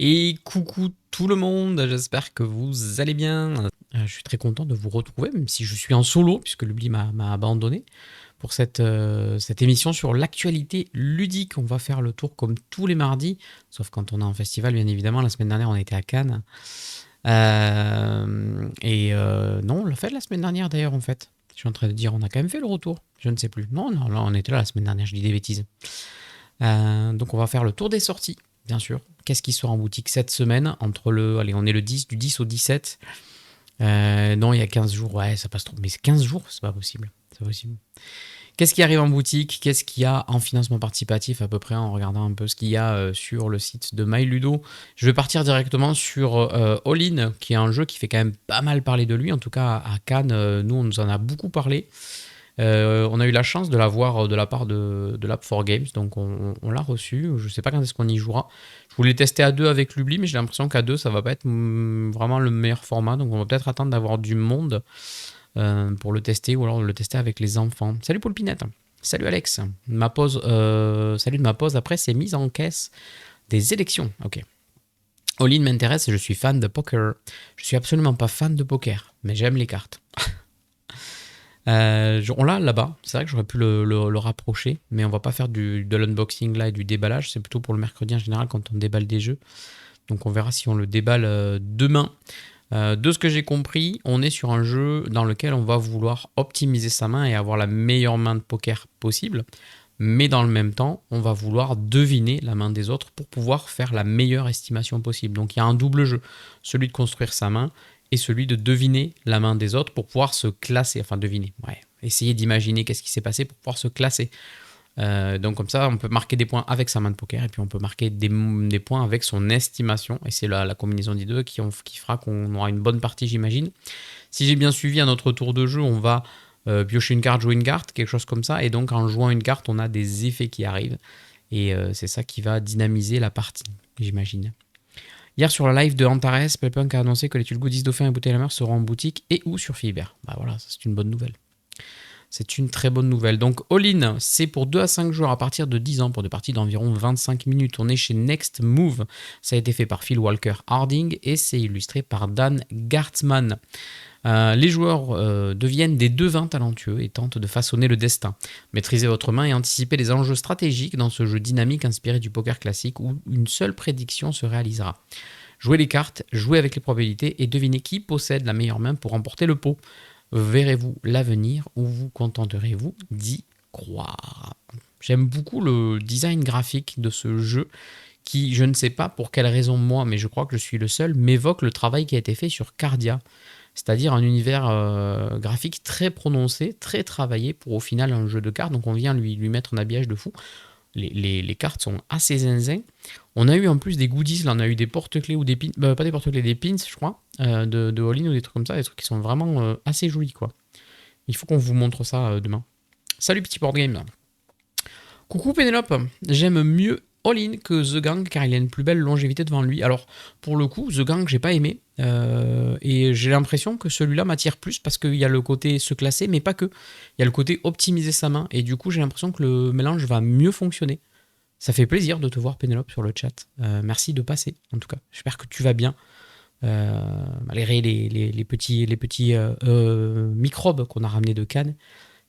Et coucou tout le monde, j'espère que vous allez bien. Je suis très content de vous retrouver, même si je suis en solo, puisque l'oubli m'a abandonné, pour cette émission sur l'actualité ludique. On va faire le tour comme tous les mardis, sauf quand on est en festival, bien évidemment. La semaine dernière, on était à Cannes. Non, on l'a fait la semaine dernière d'ailleurs, en fait. Je suis en train de dire, on a quand même fait le retour. Je ne sais plus. Non, non, là, on était là la semaine dernière, je dis des bêtises. Donc on va faire le tour des sorties, bien sûr. Qu'est-ce qui sort en boutique cette semaine entre allez, on est le 10, du 10 au 17. Non, il y a 15 jours, ouais, ça passe trop. Mais 15 jours, c'est pas possible. C'est pas possible. Qu'est-ce qui arrive en boutique? Qu'est-ce qu'il y a en financement participatif à peu près en regardant un peu ce qu'il y a sur le site de MyLudo? Je vais partir directement sur All In, qui est un jeu qui fait quand même pas mal parler de lui. En tout cas, à Cannes, nous, on nous en a beaucoup parlé. On a eu la chance de l'avoir de la part de l'App4Games, donc on l'a reçu. Je ne sais pas quand est-ce qu'on y jouera. Je voulais tester à deux avec l'Oubli, mais j'ai l'impression qu'à deux, ça va pas être vraiment le meilleur format. Donc on va peut-être attendre d'avoir du monde pour le tester, ou alors le tester avec les enfants. Salut Poulpinette. Salut Alex. Salut de ma pause après ces mises en caisse des élections. Ok. All In m'intéresse et je suis fan de poker. Je suis absolument pas fan de poker, mais j'aime les cartes. On l'a là-bas, c'est vrai que j'aurais pu le rapprocher, mais on va pas faire de l'unboxing là et du déballage, c'est plutôt pour le mercredi en général quand on déballe des jeux. Donc on verra si on le déballe demain. De ce que j'ai compris, on est sur un jeu dans lequel on va vouloir optimiser sa main et avoir la meilleure main de poker possible, mais dans le même temps, on va vouloir deviner la main des autres pour pouvoir faire la meilleure estimation possible. Donc il y a un double jeu, celui de construire sa main et celui de deviner la main des autres pour pouvoir se classer. Enfin, deviner, ouais. Essayer d'imaginer qu'est-ce qui s'est passé pour pouvoir se classer. Donc comme ça, on peut marquer des points avec sa main de poker et puis on peut marquer des points avec son estimation. Et c'est la combinaison des deux qui fera qu'on aura une bonne partie, j'imagine. Si j'ai bien suivi, à notre tour de jeu, on va piocher une carte, jouer une carte, quelque chose comme ça. Et donc en jouant une carte, on a des effets qui arrivent. Et c'est ça qui va dynamiser la partie, j'imagine. Hier sur le live de Antares, Pepunk a annoncé que les tuiles goodies Dauphin et Bouteille la Mer seront en boutique et ou sur Philibert. Bah voilà, ça c'est une bonne nouvelle. C'est une très bonne nouvelle. Donc All In, c'est pour 2 à 5 joueurs à partir de 10 ans pour des parties d'environ 25 minutes. On est chez Next Move. Ça a été fait par Phil Walker Harding et c'est illustré par Dan Gartzman. Les joueurs deviennent des devins talentueux et tentent de façonner le destin. Maîtrisez votre main et anticipez les enjeux stratégiques dans ce jeu dynamique inspiré du poker classique où une seule prédiction se réalisera. Jouez les cartes, jouez avec les probabilités et devinez qui possède la meilleure main pour remporter le pot. Verrez-vous l'avenir ou vous contenterez-vous d'y croire? J'aime beaucoup le design graphique de ce jeu qui, je ne sais pas pour quelle raison moi, mais je crois que je suis le seul, m'évoque le travail qui a été fait sur Cardia. C'est-à-dire un univers graphique très prononcé, très travaillé pour au final un jeu de cartes. Donc on vient lui mettre un habillage de fou. Les cartes sont assez zinzin. On a eu en plus des goodies, là on a eu des porte-clés ou des pins, pas des porte-clés, des pins je crois, de All In ou des trucs comme ça, des trucs qui sont vraiment assez jolis quoi. Il faut qu'on vous montre ça demain. Salut petit board game. Coucou Pénélope, j'aime mieux All In que The Gang car il a une plus belle longévité devant lui. Alors pour le coup, The Gang j'ai pas aimé et j'ai l'impression que celui-là m'attire plus parce qu'il y a le côté se classer, mais pas que. Il y a le côté optimiser sa main et du coup j'ai l'impression que le mélange va mieux fonctionner. Ça fait plaisir de te voir Pénélope sur le chat. Merci de passer en tout cas. J'espère que tu vas bien. Malgré les petits microbes qu'on a ramenés de Cannes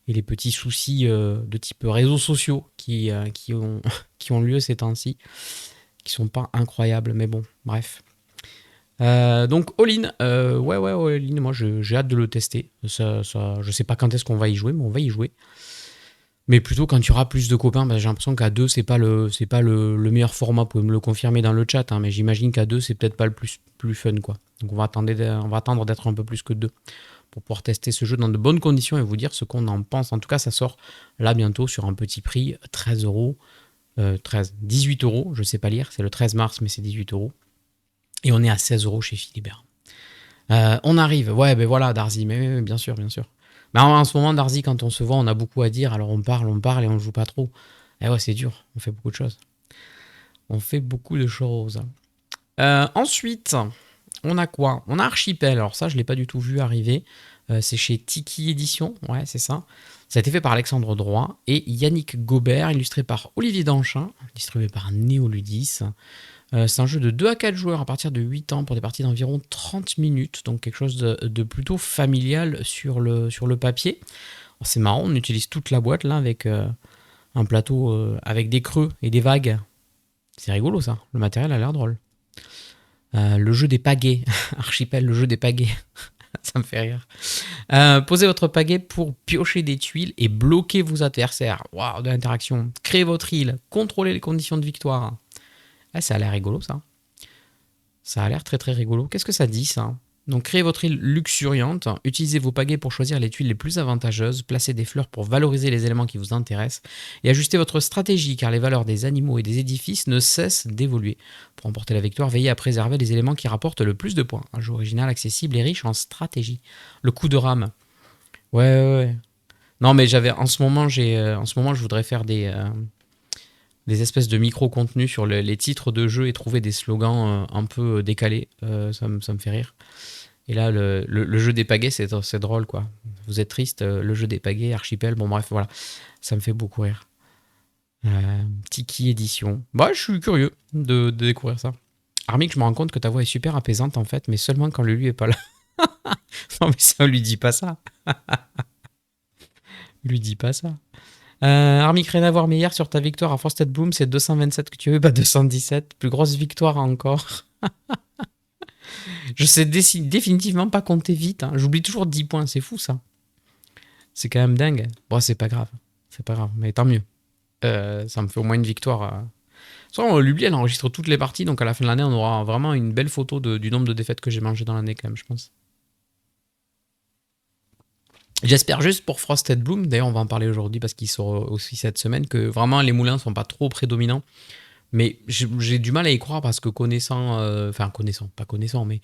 et les petits soucis de type réseaux sociaux qui ont lieu ces temps-ci, qui sont pas incroyables, mais bon, bref. Donc All In, ouais, All In, moi j'ai hâte de le tester. Je sais pas quand est-ce qu'on va y jouer, mais on va y jouer. Mais plutôt quand il y aura plus de copains, j'ai l'impression qu'à deux c'est pas le meilleur format. Vous pouvez me le confirmer dans le chat, hein, mais j'imagine qu'à deux c'est peut-être pas le plus fun quoi. Donc on va attendre d'être un peu plus que deux pour pouvoir tester ce jeu dans de bonnes conditions et vous dire ce qu'on en pense. En tout cas, ça sort là bientôt sur un petit prix, 13 euros. 18 euros, je sais pas lire, c'est le 13 mars, mais c'est 18 euros. Et on est à 16 euros chez Philibert. On arrive, ouais, ben voilà, Darzy, mais bien sûr, bien sûr. Mais en ce moment, Darzy, quand on se voit, on a beaucoup à dire, alors on parle et on ne joue pas trop. Et ouais, c'est dur, on fait beaucoup de choses. On fait beaucoup de choses. Ensuite, on a quoi? On a Archipel, alors ça, je ne l'ai pas du tout vu arriver. C'est chez Tiki Édition, ouais, c'est ça. Ça a été fait par Alexandre Droit et Yannick Gobert, illustré par Olivier Danchin, distribué par Néoludis. C'est un jeu de 2 à 4 joueurs à partir de 8 ans pour des parties d'environ 30 minutes, donc quelque chose de plutôt familial sur le papier. Alors, c'est marrant, on utilise toute la boîte là avec un plateau avec des creux et des vagues. C'est rigolo ça, le matériel a l'air drôle. Le jeu des pagaies, Archipel, le jeu des pagaies. Ça me fait rire. Posez votre pagaie pour piocher des tuiles et bloquer vos adversaires. Waouh, de l'interaction. Créez votre île, contrôlez les conditions de victoire. Ah, ça a l'air rigolo ça. Ça a l'air très très rigolo. Qu'est-ce que ça dit ça? Donc créez votre île luxuriante, utilisez vos pagaies pour choisir les tuiles les plus avantageuses, placez des fleurs pour valoriser les éléments qui vous intéressent et ajustez votre stratégie car les valeurs des animaux et des édifices ne cessent d'évoluer. Pour remporter la victoire, veillez à préserver les éléments qui rapportent le plus de points. Un jeu original, accessible et riche en stratégie. Le coup de rame. Ouais, ouais, ouais. Non mais en ce moment, je voudrais faire des espèces de micro-contenus sur les titres de jeux et trouver des slogans un peu décalés. Ça me fait rire. Et là, le jeu des pagaies, c'est drôle, quoi. Vous êtes triste, le jeu des pagaies, Archipel, bon bref, voilà. Ça me fait beaucoup rire. Tiki édition. Bah, je suis curieux de découvrir ça. Armik, je me rends compte que ta voix est super apaisante, en fait, mais seulement quand Lulu est pas là. Non, mais ça, on lui dit pas ça. Lui dit pas ça. Armik, rien à voir, mais hier, sur ta victoire à Frosted Bloom, c'est 227 que tu veux, pas 217. Plus grosse victoire encore. Je sais définitivement pas compter vite. Hein. J'oublie toujours 10 points, c'est fou ça. C'est quand même dingue. Bon, c'est pas grave. C'est pas grave, mais tant mieux. Ça me fait au moins une victoire. Soit Lubli, elle enregistre toutes les parties, donc à la fin de l'année, on aura vraiment une belle photo du nombre de défaites que j'ai mangé dans l'année, quand même, je pense. J'espère juste pour Frosted Bloom, d'ailleurs, on va en parler aujourd'hui parce qu'il sort aussi cette semaine, que vraiment les moulins sont pas trop prédominants. Mais j'ai du mal à y croire parce que connaissant, pas connaissant, mais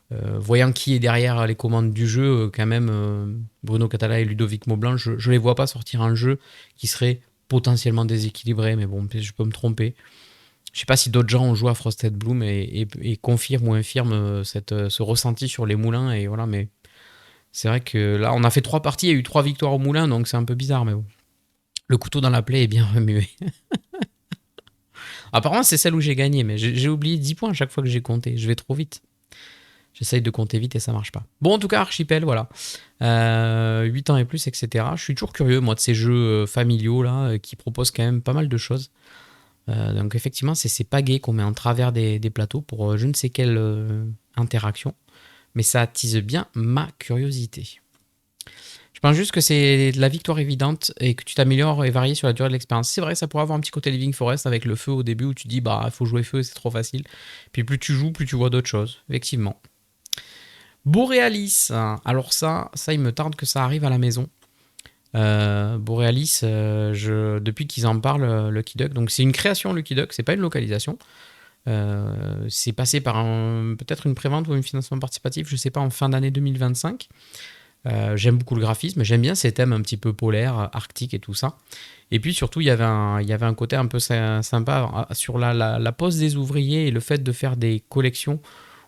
voyant qui est derrière les commandes du jeu, quand même, Bruno Catala et Ludovic Maublanc, je les vois pas sortir un jeu qui serait potentiellement déséquilibré, mais bon, je peux me tromper. Je sais pas si d'autres gens ont joué à Frosted Bloom et confirment ou infirment ce ressenti sur les moulins, et voilà, mais c'est vrai que là, on a fait 3 parties, il y a eu 3 victoires au moulin, donc c'est un peu bizarre, mais bon. Le couteau dans la plaie est bien remué. Apparemment, c'est celle où j'ai gagné, mais j'ai oublié 10 points à chaque fois que j'ai compté. Je vais trop vite. J'essaye de compter vite et ça marche pas. Bon, en tout cas, Archipel, voilà. 8 ans et plus, etc. Je suis toujours curieux, moi, de ces jeux familiaux, là, qui proposent quand même pas mal de choses. Donc, effectivement, c'est ces pagaies qu'on met en travers des plateaux pour je ne sais quelle interaction. Mais ça attise bien ma curiosité. Je pense juste que c'est de la victoire évidente et que tu t'améliores et varies sur la durée de l'expérience. C'est vrai, ça pourrait avoir un petit côté Living Forest avec le feu au début où tu dis, bah, il faut jouer feu, c'est trop facile. Puis plus tu joues, plus tu vois d'autres choses, effectivement. Borealis, alors ça, il me tarde que ça arrive à la maison. Borealis, depuis qu'ils en parlent, Lucky Duck, donc c'est une création Lucky Duck, c'est pas une localisation. C'est passé par peut-être une prévente ou un financement participatif, je sais pas, en fin d'année 2025. J'aime beaucoup le graphisme, j'aime bien ces thèmes un petit peu polaires, arctiques et tout ça. Et puis surtout, il y avait un côté un peu sympa sur la pose des ouvriers et le fait de faire des collections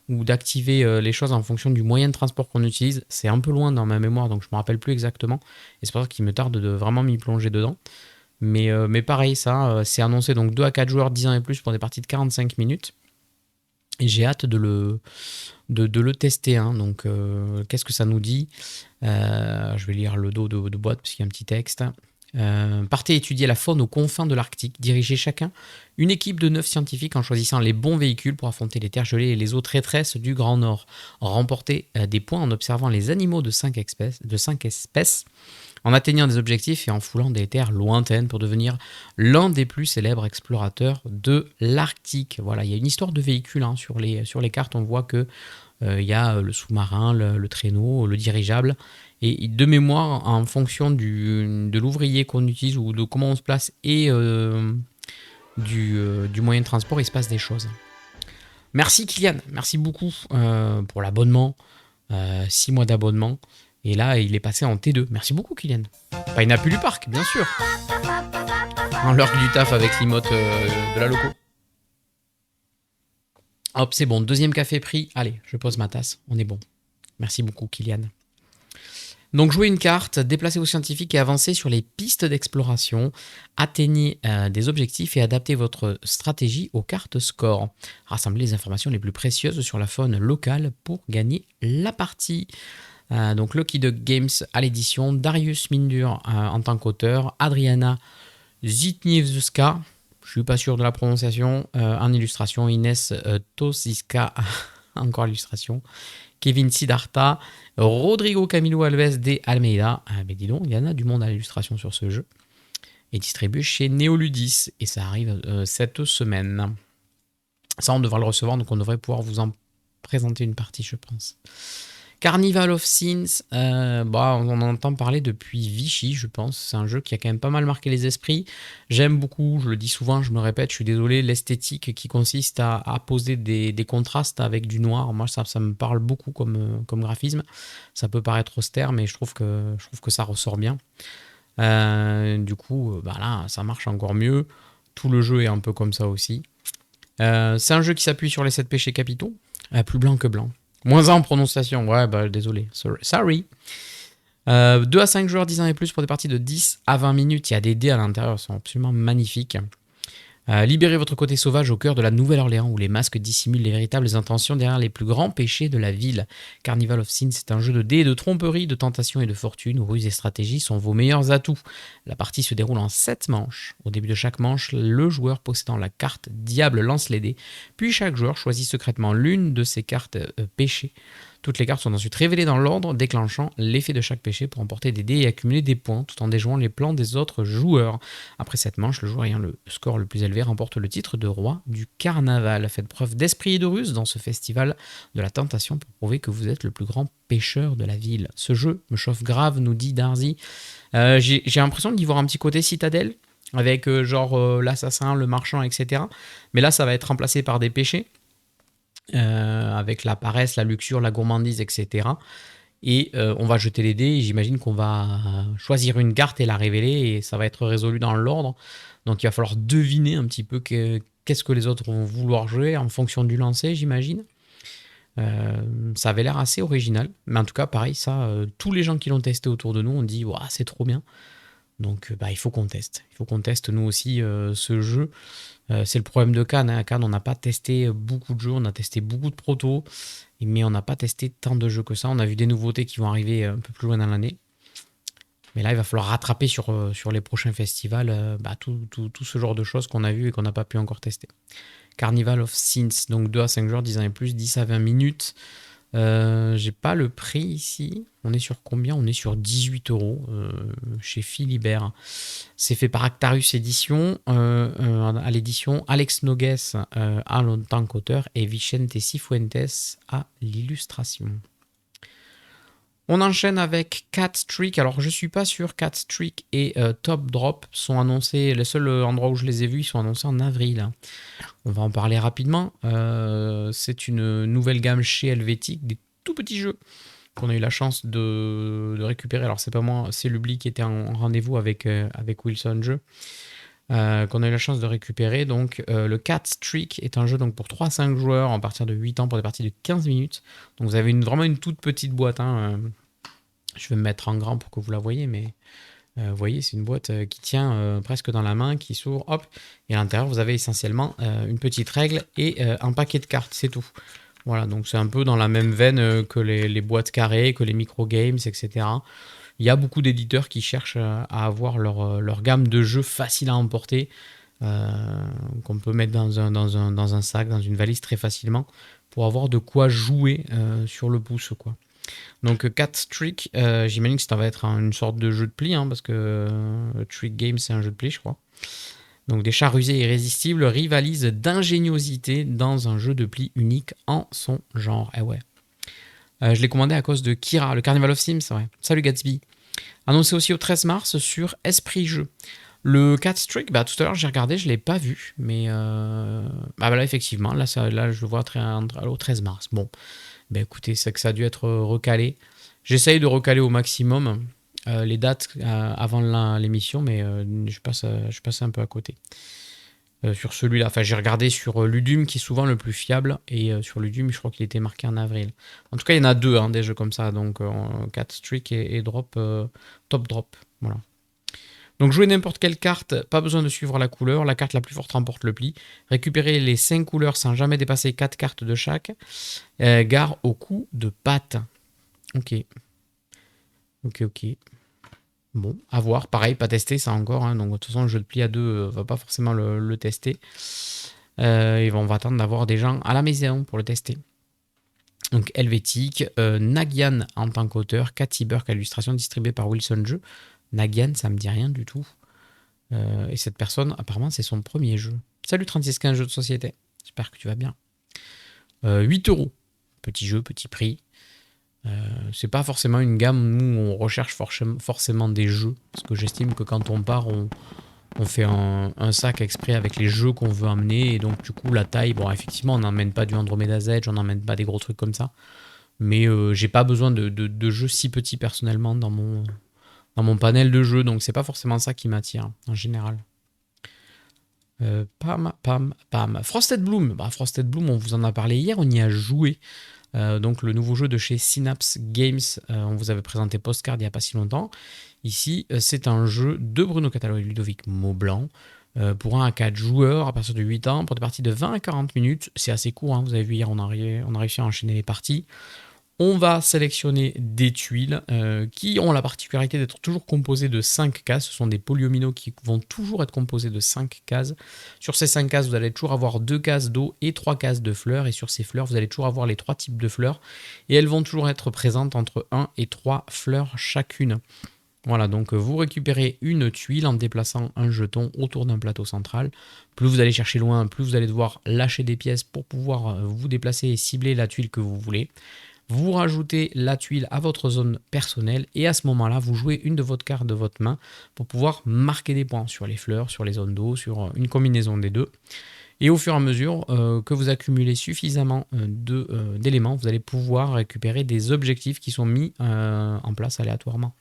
ou d'activer les choses en fonction du moyen de transport qu'on utilise. C'est un peu loin dans ma mémoire, donc je ne me rappelle plus exactement. Et c'est pour ça qu'il me tarde de vraiment m'y plonger dedans. Mais pareil, ça, c'est annoncé donc 2 à 4 joueurs, 10 ans et plus pour des parties de 45 minutes. Et j'ai hâte de le tester. Hein. Donc, qu'est-ce que ça nous dit? Je vais lire le dos de boîte parce qu'il y a un petit texte. Partez étudier la faune aux confins de l'Arctique. Dirigez chacun une équipe de 9 scientifiques en choisissant les bons véhicules pour affronter les terres gelées et les eaux traîtresses du Grand Nord. Remportez des points en observant les animaux de 5 espèces, en atteignant des objectifs et en foulant des terres lointaines pour devenir l'un des plus célèbres explorateurs de l'Arctique. Voilà, il y a une histoire de véhicules hein, sur les cartes. On voit que y a le sous-marin, le traîneau, le dirigeable. Et de mémoire, en fonction de l'ouvrier qu'on utilise ou de comment on se place et du moyen de transport, il se passe des choses. Merci Kylian, merci beaucoup pour l'abonnement. 6 mois d'abonnement. Et là, il est passé en T2. Merci beaucoup, Kylian. Enfin, il n'a plus du parc, bien sûr. En l'heure du taf avec l'imote de la loco. Hop, c'est bon. Deuxième café pris. Allez, je pose ma tasse. On est bon. Merci beaucoup, Kylian. Donc jouez une carte, déplacez vos scientifiques et avancez sur les pistes d'exploration, atteignez des objectifs et adaptez votre stratégie aux cartes score. Rassemblez les informations les plus précieuses sur la faune locale pour gagner la partie. Donc Lucky Duck Games à l'édition, Darius Mindur en tant qu'auteur, Adriana Zitniewska, je suis pas sûr de la prononciation, en illustration, Inès Tosiska encore illustration, Kevin Siddhartha, Rodrigo Camilo Alves de Almeida. Ah, mais dis donc, il y en a du monde à l'illustration sur ce jeu. Et distribué chez Neoludis. Et ça arrive cette semaine. Ça, on devra le recevoir, donc on devrait pouvoir vous en présenter une partie, je pense. Carnival of Sins, on en entend parler depuis Vichy, je pense. C'est un jeu qui a quand même pas mal marqué les esprits. J'aime beaucoup, je le dis souvent, je me répète, je suis désolé, l'esthétique qui consiste à poser des contrastes avec du noir. Moi, ça me parle beaucoup comme graphisme. Ça peut paraître austère, mais je trouve que ça ressort bien. Du coup, là, ça marche encore mieux. Tout le jeu est un peu comme ça aussi. C'est un jeu qui s'appuie sur les 7 péchés capitaux. Plus blanc que blanc. Moins 1 en prononciation, ouais, désolé. Sorry. 2 à 5 joueurs, 10 ans et plus pour des parties de 10 à 20 minutes. Il y a des dés à l'intérieur, ils sont absolument magnifiques. Libérez votre côté sauvage au cœur de la Nouvelle-Orléans où les masques dissimulent les véritables intentions derrière les plus grands péchés de la ville. Carnival of Sins, c'est un jeu de dés, de tromperie, de tentation et de fortune où ruse et stratégie sont vos meilleurs atouts. La partie se déroule en 7 manches. Au début de chaque manche, le joueur possédant la carte Diable lance les dés, puis chaque joueur choisit secrètement l'une de ses cartes péchés. Toutes les cartes sont ensuite révélées dans l'ordre, déclenchant l'effet de chaque péché pour emporter des dés et accumuler des points, tout en déjouant les plans des autres joueurs. Après cette manche, le joueur ayant le score le plus élevé remporte le titre de roi du carnaval. Faites preuve d'esprit et de ruse dans ce festival de la tentation pour prouver que vous êtes le plus grand pêcheur de la ville. Ce jeu me chauffe grave, nous dit Darzy. J'ai l'impression d'y voir un petit côté citadelle, avec l'assassin, le marchand, etc. Mais là, ça va être remplacé par des péchés. Avec la paresse, la luxure, la gourmandise, etc. Et on va jeter les dés et j'imagine qu'on va choisir une carte et la révéler et ça va être résolu dans l'ordre. Donc il va falloir deviner un petit peu qu'est-ce que les autres vont vouloir jouer en fonction du lancer, j'imagine. Ça avait l'air assez original, mais en tout cas pareil, tous les gens qui l'ont testé autour de nous ont dit « c'est trop bien ». Donc il faut qu'on teste. Il faut qu'on teste nous aussi ce jeu. C'est le problème de Cannes. À Cannes, on n'a pas testé beaucoup de jeux, on a testé beaucoup de protos, mais on n'a pas testé tant de jeux que ça. On a vu des nouveautés qui vont arriver un peu plus loin dans l'année. Mais là, il va falloir rattraper sur les prochains festivals tout ce genre de choses qu'on a vu et qu'on n'a pas pu encore tester. Carnival of Sins, donc 2 à 5 joueurs, 10 ans et plus, 10 à 20 minutes. J'ai pas le prix ici. On est sur combien? On est sur 18 € chez Philibert. C'est fait par Actarus Édition à l'édition, Alex Nogues en tant qu'auteur et Vicente Cifuentes à l'illustration. On enchaîne avec Cat Trick. Alors je suis pas sûr, Cat Trick et Top Drop sont annoncés, le seul endroit où je les ai vus, ils sont annoncés en avril. On va en parler rapidement. C'est une nouvelle gamme chez Helvétique, des tout petits jeux qu'on a eu la chance de récupérer. Alors c'est pas moi, c'est Lubli qui était en rendez-vous avec Wilson Jeux. Qu'on a eu la chance de récupérer. Donc le Cat Trick est un jeu donc, pour 3 à 5 joueurs en partir de 8 ans pour des parties de 15 minutes. Donc vous avez vraiment une toute petite boîte. Je vais me mettre en grand pour que vous la voyez, mais vous voyez, c'est une boîte qui tient presque dans la main, qui s'ouvre, hop, et à l'intérieur, vous avez essentiellement une petite règle et un paquet de cartes, c'est tout. Voilà, donc c'est un peu dans la même veine que les boîtes carrées, que les micro-games, etc. Il y a beaucoup d'éditeurs qui cherchent à avoir leur gamme de jeux faciles à emporter, qu'on peut mettre dans un sac, dans une valise très facilement, pour avoir de quoi jouer sur le pouce, quoi. Donc Cat Trick, j'imagine que ça va être une sorte de jeu de pli, parce que Trick Game c'est un jeu de pli, je crois. Donc des chats rusés et irrésistibles rivalisent d'ingéniosité dans un jeu de pli unique en son genre. Eh ouais. Je l'ai commandé à cause de Kira, le Carnival of Sims, ouais. Salut Gatsby. Annoncé aussi au 13 mars sur Esprit Jeu. Le Cat Trick, tout à l'heure j'ai regardé, je ne l'ai pas vu, mais là effectivement, là je le vois au 13 mars. Bon. Écoutez, c'est que ça a dû être recalé. J'essaye de recaler au maximum les dates avant l'émission, mais je passe un peu à côté. sur celui-là. Enfin, j'ai regardé sur Ludum, qui est souvent le plus fiable, et sur Ludum, je crois qu'il était marqué en avril. En tout cas, il y en a deux, hein, des jeux comme ça, donc Cat Streak et Drop, Top Drop. Voilà. Donc jouer n'importe quelle carte, pas besoin de suivre la couleur, la carte la plus forte remporte le pli. Récupérer les 5 couleurs sans jamais dépasser 4 cartes de chaque. Gare au coup de patte. Ok. Ok. Bon, à voir. Pareil, pas testé ça encore. Hein. Donc de toute façon, le jeu de pli à deux, va pas forcément le tester. Et on va attendre d'avoir des gens à la maison pour le tester. Donc Helvétique, Nagian en tant qu'auteur, Cathy Burke à l'illustration, distribuée par Wilson Jeux. Nagian, ça me dit rien du tout. Et cette personne, apparemment, c'est son premier jeu. Salut 3615 jeux de société. J'espère que tu vas bien. 8 €. Petit jeu, petit prix. C'est pas forcément une gamme où on recherche forcément des jeux. Parce que j'estime que quand on part, on fait un sac exprès avec les jeux qu'on veut amener. Et donc, du coup, la taille, bon, effectivement, on n'emmène pas du Andromeda's Edge, on n'emmène pas des gros trucs comme ça. Mais j'ai pas besoin de jeux si petits personnellement dans mon panel de jeux. Donc, c'est pas forcément ça qui m'attire en général. Pam. Frosted Bloom. Bah, Frosted Bloom, on vous en a parlé hier, on y a joué. Donc le nouveau jeu de chez Synapse Games, on vous avait présenté Postcard il n'y a pas si longtemps. Ici, c'est un jeu de Bruno Catalo et Ludovic Maublanc pour 1 à 4 joueurs à partir de 8 ans, pour des parties de 20 à 40 minutes. C'est assez court, hein. Vous avez vu hier, on a réussi à enchaîner les parties. On va sélectionner des tuiles qui ont la particularité d'être toujours composées de 5 cases. Ce sont des polyomino qui vont toujours être composés de 5 cases. Sur ces 5 cases, vous allez toujours avoir 2 cases d'eau et 3 cases de fleurs. Et sur ces fleurs, vous allez toujours avoir les 3 types de fleurs. Et elles vont toujours être présentes entre 1 et 3 fleurs chacune. Voilà, donc vous récupérez une tuile en déplaçant un jeton autour d'un plateau central. Plus vous allez chercher loin, plus vous allez devoir lâcher des pièces pour pouvoir vous déplacer et cibler la tuile que vous voulez. Vous rajoutez la tuile à votre zone personnelle et à ce moment-là, vous jouez une de votre carte de votre main pour pouvoir marquer des points sur les fleurs, sur les zones d'eau, sur une combinaison des deux. Et au fur et à mesure que vous accumulez suffisamment d'éléments, vous allez pouvoir récupérer des objectifs qui sont mis en place aléatoirement.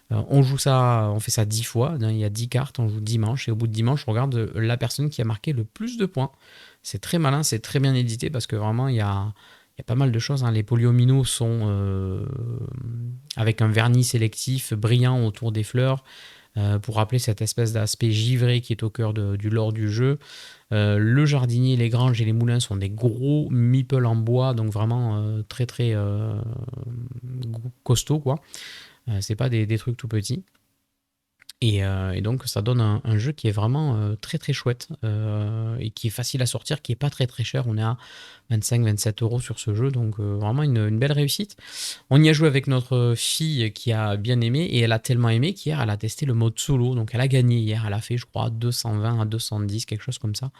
On fait ça 10 fois, il y a 10 cartes, on joue 10 manches, et au bout de 10 manches, on regarde la personne qui a marqué le plus de points. C'est très malin, c'est très bien édité, parce que vraiment, il y a pas mal de choses. Hein. Les polyomino sont avec un vernis sélectif brillant autour des fleurs, pour rappeler cette espèce d'aspect givré qui est au cœur du lore du jeu. Le jardinier, les granges et les moulins sont des gros meeples en bois, donc vraiment très très costauds, quoi. C'est pas des trucs tout petits. Et donc ça donne un jeu qui est vraiment très très chouette et qui est facile à sortir, qui est pas très très cher. On est à 25-27 € sur ce jeu, donc vraiment une belle réussite. On y a joué avec notre fille qui a bien aimé, et elle a tellement aimé qu'hier elle a testé le mode solo, donc elle a gagné hier. Elle a fait, je crois, 220 à 210, quelque chose comme ça.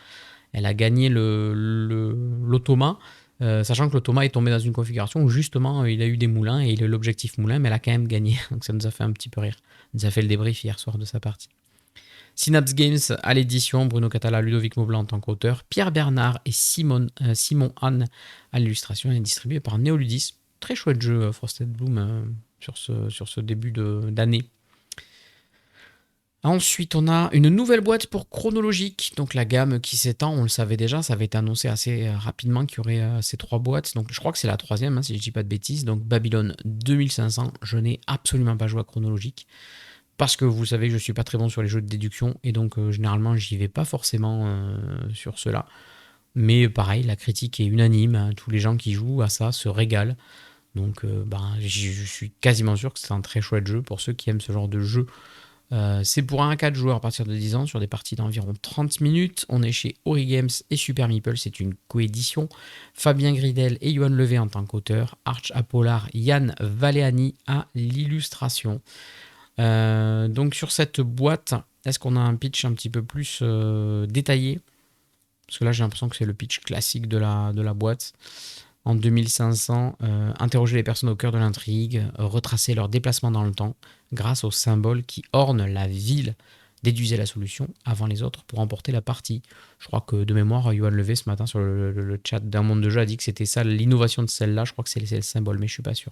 Elle a gagné l'automa. Sachant que l'automa est tombé dans une configuration où justement il a eu des moulins et il a eu l'objectif moulin, mais elle a quand même gagné. Donc ça nous a fait un petit peu rire. Elle nous a fait le débrief hier soir de sa partie. Synapse Games à l'édition, Bruno Catala, Ludovic Maublanc en tant qu'auteur, Pierre Bernard et Simon Anne à l'illustration, et distribué par Neoludis. Très chouette jeu Frosted Bloom sur ce début d'année. Ensuite, on a une nouvelle boîte pour Chronologique, donc la gamme qui s'étend, on le savait déjà, ça avait été annoncé assez rapidement qu'il y aurait ces 3 boîtes, donc je crois que c'est la 3e, hein, si je ne dis pas de bêtises, donc Babylone 2500, je n'ai absolument pas joué à Chronologique, parce que vous savez que je ne suis pas très bon sur les jeux de déduction, et donc généralement j'y vais pas forcément sur cela, mais pareil, la critique est unanime, hein, tous les gens qui jouent à ça se régalent, donc je suis quasiment sûr que c'est un très chouette jeu pour ceux qui aiment ce genre de jeu. C'est pour 1 à 4 joueurs à partir de 10 ans sur des parties d'environ 30 minutes. On est chez Ori Games et Super Meeple, c'est une coédition. Fabien Gridel et Johan Levé en tant qu'auteurs. Arch Apollard, Yann Valéani à l'illustration. Donc sur cette boîte, est-ce qu'on a un pitch un petit peu plus détaillé? Parce que là j'ai l'impression que c'est le pitch classique de la boîte. En 2500, interroger les personnes au cœur de l'intrigue, retracer leur déplacement dans le temps grâce aux symboles qui ornent la ville. Déduisez la solution avant les autres pour remporter la partie. Je crois que de mémoire, Johan Levé ce matin sur le chat d'un monde de jeu a dit que c'était ça, l'innovation de celle-là. Je crois que c'est le symbole, mais je suis pas sûr.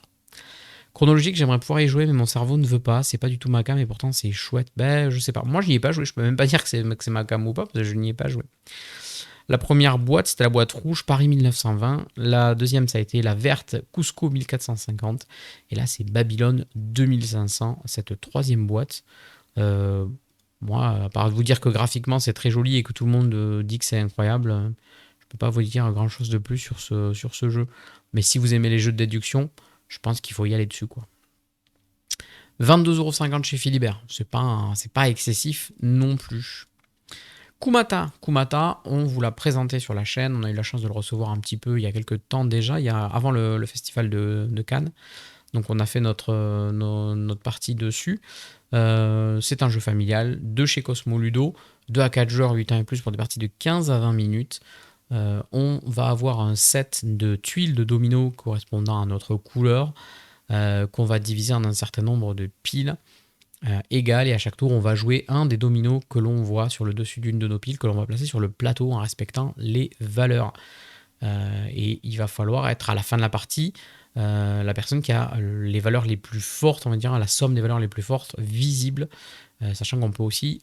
Chronologique, j'aimerais pouvoir y jouer, mais mon cerveau ne veut pas. C'est pas du tout ma cam, et pourtant c'est chouette. Ben, je sais pas. Moi, je n'y ai pas joué. Je peux même pas dire que c'est ma cam ou pas, parce que je n'y ai pas joué. La première boîte, c'était la boîte rouge Paris 1920. La deuxième, ça a été la verte Cusco 1450. Et là, c'est Babylone 2500, cette troisième boîte. Euh, Moi, à part vous dire que graphiquement, c'est très joli et que tout le monde dit que c'est incroyable, je peux pas vous dire grand-chose de plus sur ce jeu. Mais si vous aimez les jeux de déduction, je pense qu'il faut y aller dessus, quoi. 22,50€ chez Philibert. C'est pas excessif non plus. Kumata, on vous l'a présenté sur la chaîne. On a eu la chance de le recevoir un petit peu il y a quelques temps déjà, avant le festival de Cannes. Donc on a fait notre partie dessus. C'est un jeu familial de chez Cosmo Ludo, 2 à 4 joueurs, 8 ans et plus pour des parties de 15 à 20 minutes. On va avoir un set de tuiles de dominos correspondant à notre couleur qu'on va diviser en un certain nombre de piles égales, et à chaque tour on va jouer un des dominos que l'on voit sur le dessus d'une de nos piles, que l'on va placer sur le plateau en respectant les valeurs. Et il va falloir être à la fin de la partie la personne qui a les valeurs les plus fortes, on va dire la somme des valeurs les plus fortes visibles, sachant qu'on peut aussi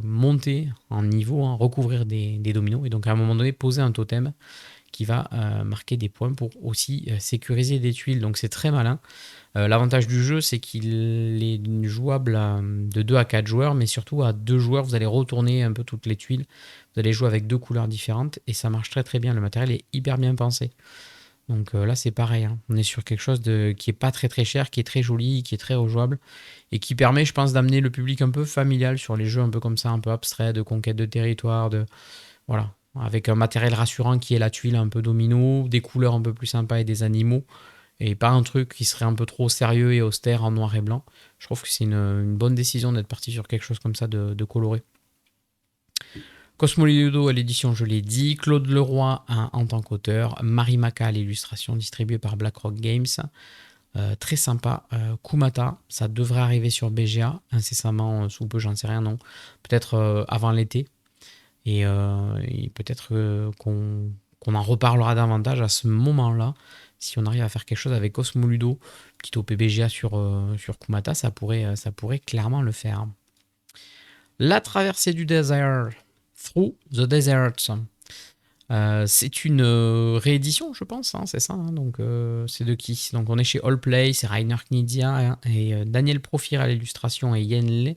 monter en niveau, hein, recouvrir des dominos, et donc à un moment donné poser un totem qui va marquer des points pour aussi sécuriser des tuiles. Donc c'est très malin. L'avantage du jeu, c'est qu'il est jouable de 2 à 4 joueurs, mais surtout à 2 joueurs, vous allez retourner un peu toutes les tuiles. Vous allez jouer avec 2 couleurs différentes et ça marche très très bien. Le matériel est hyper bien pensé. Donc là, c'est pareil, hein. On est sur quelque chose qui est pas très très cher, qui est très joli, qui est très rejouable et qui permet, je pense, d'amener le public un peu familial sur les jeux un peu comme ça, un peu abstraits, de conquête de territoire, voilà, avec un matériel rassurant qui est la tuile un peu domino, des couleurs un peu plus sympas et des animaux, et pas un truc qui serait un peu trop sérieux et austère en noir et blanc. Je trouve que c'est une bonne décision d'être parti sur quelque chose comme ça de coloré. Cosmo Ludo à l'édition, je l'ai dit. Claude Leroy en tant qu'auteur. Marie Maca à l'illustration, distribuée par BlackRock Games. Très sympa. Kumata, ça devrait arriver sur BGA incessamment, sous peu, j'en sais rien, non. Peut-être avant l'été. Et peut-être qu'on en reparlera davantage à ce moment-là. Si on arrive à faire quelque chose avec Cosmo Ludo, petit OP BGA sur Kumata, ça pourrait clairement le faire. La traversée du désert. Through the Desert. C'est une réédition, je pense, hein, c'est ça. Hein, donc, c'est de qui? Donc, on est chez Allplay, c'est Rainer Knizia, hein, et Daniel Profir à l'illustration et Yen Lei.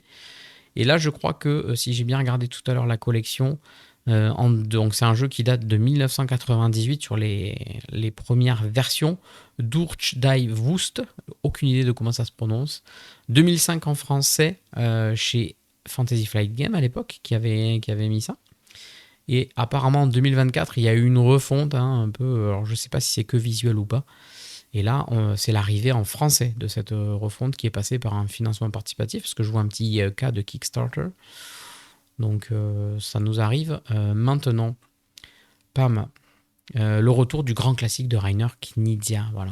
Et là, je crois que si j'ai bien regardé tout à l'heure la collection, donc c'est un jeu qui date de 1998 sur les premières versions. Durch die Wust, aucune idée de comment ça se prononce. 2005 en français chez Fantasy Flight Game à l'époque qui avait mis ça. Et apparemment en 2024 il y a eu une refonte, hein, un peu, alors je sais pas si c'est que visuel ou pas, et là c'est l'arrivée en français de cette refonte qui est passée par un financement participatif, parce que je vois un petit cas de Kickstarter, donc ça nous arrive maintenant. Pam, le retour du grand classique de Rainer Knizia, voilà.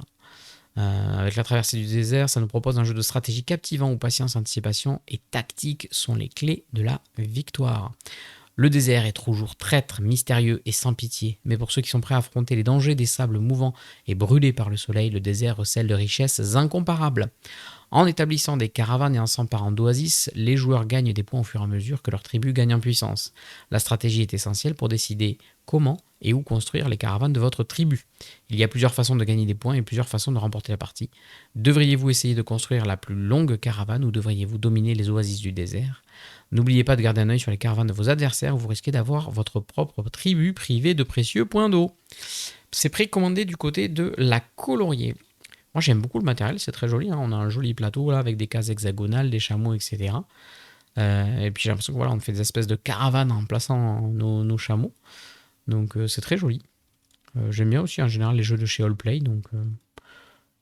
Avec la traversée du désert, ça nous propose un jeu de stratégie captivant où patience, anticipation et tactique sont les clés de la victoire. Le désert est toujours traître, mystérieux et sans pitié, mais pour ceux qui sont prêts à affronter les dangers des sables mouvants et brûlés par le soleil, le désert recèle de richesses incomparables. En établissant des caravanes et en s'emparant d'oasis, les joueurs gagnent des points au fur et à mesure que leur tribu gagne en puissance. La stratégie est essentielle pour décider comment et où construire les caravanes de votre tribu. Il y a plusieurs façons de gagner des points et plusieurs façons de remporter la partie. Devriez-vous essayer de construire la plus longue caravane ou devriez-vous dominer les oasis du désert? N'oubliez pas de garder un œil sur les caravanes de vos adversaires ou vous risquez d'avoir votre propre tribu privée de précieux points d'eau. C'est précommandé du côté de la colorier. Moi j'aime beaucoup le matériel, c'est très joli, hein. On a un joli plateau là avec des cases hexagonales, des chameaux, etc. Et puis j'ai l'impression que voilà, on fait des espèces de caravanes en plaçant nos chameaux. Donc c'est très joli. J'aime bien aussi en général les jeux de chez Allplay.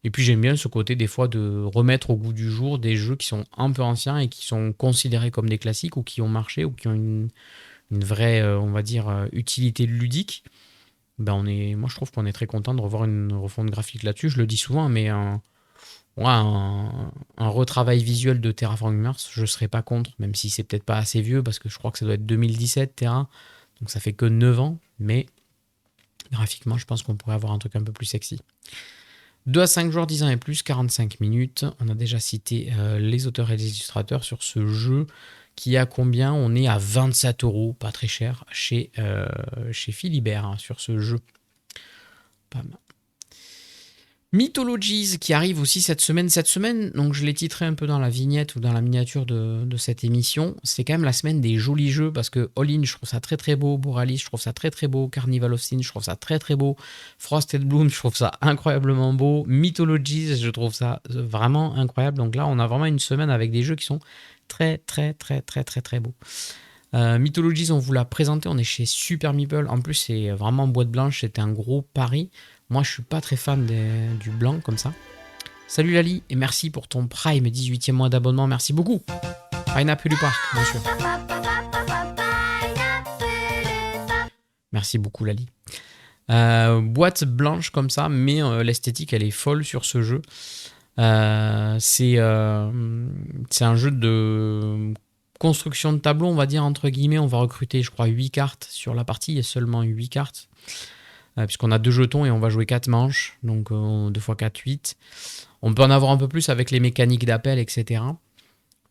Et puis j'aime bien ce côté des fois de remettre au goût du jour des jeux qui sont un peu anciens et qui sont considérés comme des classiques ou qui ont marché ou qui ont une vraie, on va dire, utilité ludique. Ben moi je trouve qu'on est très content de revoir une refonte graphique là-dessus. Je le dis souvent, mais un retravail visuel de Terraforming Mars, je ne serais pas contre, même si c'est peut-être pas assez vieux, parce que je crois que ça doit être 2017 Terra, donc ça fait que 9 ans, mais graphiquement je pense qu'on pourrait avoir un truc un peu plus sexy. 2 à 5 joueurs, 10 ans et plus, 45 minutes. On a déjà cité les auteurs et les illustrateurs sur ce jeu qui a combien? On est à 27 euros, pas très cher, chez Philibert hein, sur ce jeu. Pas mal. Mythologies qui arrive aussi cette semaine. Cette semaine, donc je l'ai titré un peu dans la vignette ou dans la miniature de cette émission. C'est quand même la semaine des jolis jeux parce que All In, je trouve ça très très beau. Borealis, je trouve ça très très beau. Carnival of Sin, je trouve ça très très beau. Frosted Bloom, je trouve ça incroyablement beau. Mythologies, je trouve ça vraiment incroyable. Donc là, on a vraiment une semaine avec des jeux qui sont très très très très très très beaux. Mythologies, on vous l'a présenté, on est chez Super Meeple. En plus, c'est vraiment boîte blanche, c'était un gros pari. Moi, je suis pas très fan du blanc comme ça. Salut Lali, et merci pour ton Prime, 18e mois d'abonnement, merci beaucoup. Pineapple Park, bien sûr. Merci beaucoup Lali. Boîte blanche comme ça, mais l'esthétique, elle est folle sur ce jeu. C'est un jeu de construction de tableau, on va dire, entre guillemets. On va recruter, je crois, 8 cartes sur la partie. Il y a seulement 8 cartes. Puisqu'on a 2 jetons et on va jouer 4 manches. Donc 2 x 4, 8. On peut en avoir un peu plus avec les mécaniques d'appel, etc.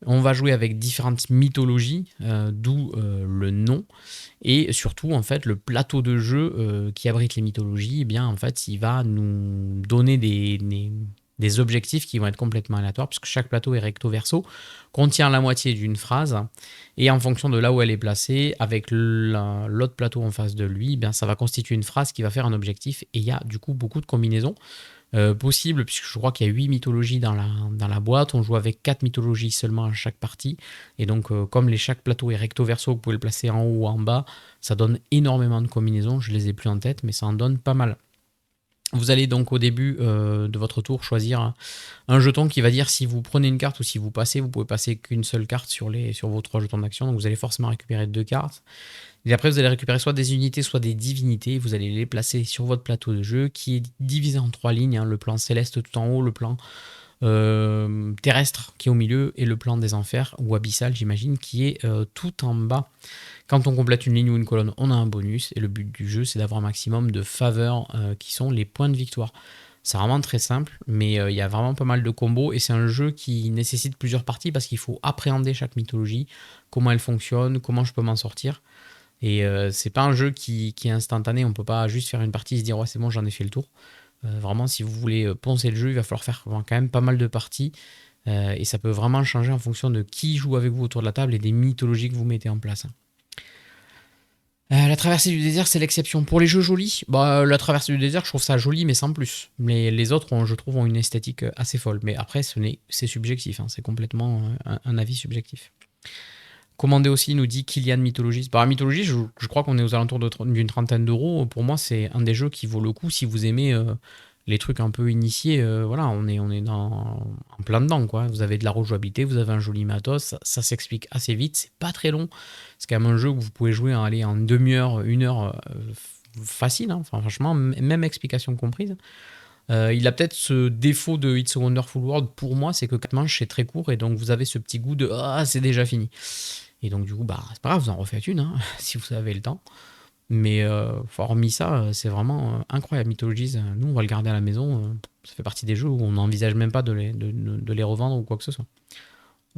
On va jouer avec différentes mythologies, d'où le nom. Et surtout, en fait, le plateau de jeu qui abrite les mythologies, eh bien, en fait, il va nous donner des objectifs qui vont être complètement aléatoires, puisque chaque plateau est recto-verso, contient la moitié d'une phrase, et en fonction de là où elle est placée, avec l'autre plateau en face de lui, eh bien, ça va constituer une phrase qui va faire un objectif, et il y a du coup beaucoup de combinaisons possibles, puisque je crois qu'il y a 8 mythologies dans la boîte, on joue avec 4 mythologies seulement à chaque partie, et donc comme chaque plateau est recto-verso, vous pouvez le placer en haut ou en bas, ça donne énormément de combinaisons, je les ai plus en tête, mais ça en donne pas mal. Vous allez donc au début de votre tour choisir un jeton qui va dire si vous prenez une carte ou si vous passez, vous pouvez passer qu'une seule carte sur vos 3 jetons d'action. Donc vous allez forcément récupérer 2 cartes. Et après vous allez récupérer soit des unités, soit des divinités. Vous allez les placer sur votre plateau de jeu qui est divisé en 3 lignes. Hein, le plan céleste tout en haut, le plan terrestre qui est au milieu et le plan des enfers ou abyssal j'imagine qui est tout en bas. Quand on complète une ligne ou une colonne, on a un bonus et le but du jeu c'est d'avoir un maximum de faveurs qui sont les points de victoire. C'est vraiment très simple, mais il y a vraiment pas mal de combos et c'est un jeu qui nécessite plusieurs parties parce qu'il faut appréhender chaque mythologie, comment elle fonctionne, comment je peux m'en sortir. Et c'est pas un jeu qui est instantané, on peut pas juste faire une partie et se dire ouais c'est bon j'en ai fait le tour. Vraiment si vous voulez poncer le jeu, il va falloir faire quand même pas mal de parties et ça peut vraiment changer en fonction de qui joue avec vous autour de la table et des mythologies que vous mettez en place. La traversée du désert, c'est l'exception. Pour les jeux jolis, la traversée du désert, je trouve ça joli, mais sans plus. Mais les autres, je trouve, ont une esthétique assez folle. Mais après, c'est subjectif, hein, c'est complètement un avis subjectif. Commandé aussi, nous dit Kylian Mythologies. La Mythologie, je crois qu'on est aux alentours d'une trentaine d'euros. Pour moi, c'est un des jeux qui vaut le coup si vous aimez les trucs un peu initiés. Voilà, on est en plein dedans, quoi. Vous avez de la rejouabilité, vous avez un joli matos, ça s'explique assez vite, c'est pas très long. C'est quand même un jeu que vous pouvez jouer en demi-heure, 1 heure facile. Hein. Enfin, franchement, même explication comprise. Il a peut-être ce défaut de It's a Wonderful World pour moi, c'est que 4 manches c'est très court et donc vous avez ce petit goût de c'est déjà fini. Et donc du coup c'est pas grave, vous en refaites une si vous avez le temps. Mais hormis ça, c'est vraiment incroyable. Mythologies, nous on va le garder à la maison. Ça fait partie des jeux où on n'envisage même pas de les revendre ou quoi que ce soit.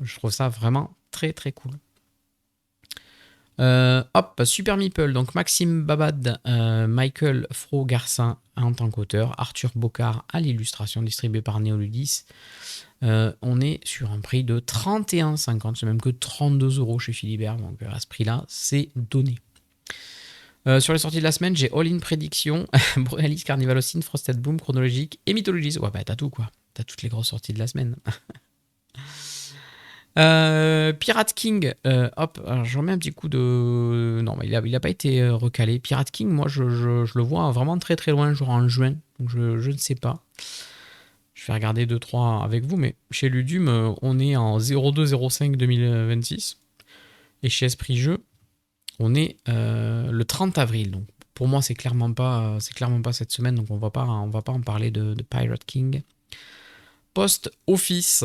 Je trouve ça vraiment très très cool. Super Meeple, donc Maxime Babad, Michael Fro-Garcin en tant qu'auteur, Arthur Bocard à l'illustration, distribué par Neoludis. On est sur un prix de 31,50, c'est même que 32 euros chez Philibert, donc à ce prix-là, c'est donné. Sur les sorties de la semaine, j'ai All In Prédiction, Borealis, Carnival of Sin, Frosted Bloom, Chronologique et Mythologies. Ouais, t'as tout quoi, t'as toutes les grosses sorties de la semaine. Pirate King, alors je remets un petit coup de... Non, il a pas été recalé. Pirate King, moi je le vois vraiment très très loin, genre en juin, donc je ne sais pas. Je vais regarder 2-3 avec vous, mais chez Ludum, on est en 02-05 2026. Et chez Esprit Jeu, on est le 30 avril. Donc pour moi, c'est clairement pas cette semaine, donc on va pas en parler de Pirate King. Post Office.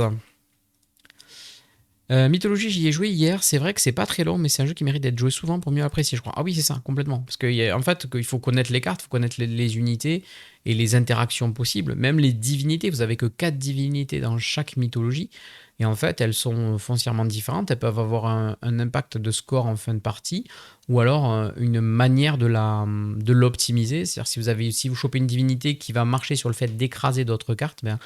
Mythologie, j'y ai joué hier. C'est vrai que c'est pas très long, mais c'est un jeu qui mérite d'être joué souvent pour mieux apprécier, je crois. Ah oui, c'est ça, complètement. Parce qu'en fait, il faut connaître les cartes, il faut connaître les unités et les interactions possibles. Même les divinités, vous avez que 4 divinités dans chaque mythologie. Et en fait, elles sont foncièrement différentes. Elles peuvent avoir un impact de score en fin de partie, ou alors une manière de l'optimiser. C'est-à-dire si vous chopez une divinité qui va marcher sur le fait d'écraser d'autres cartes, ben,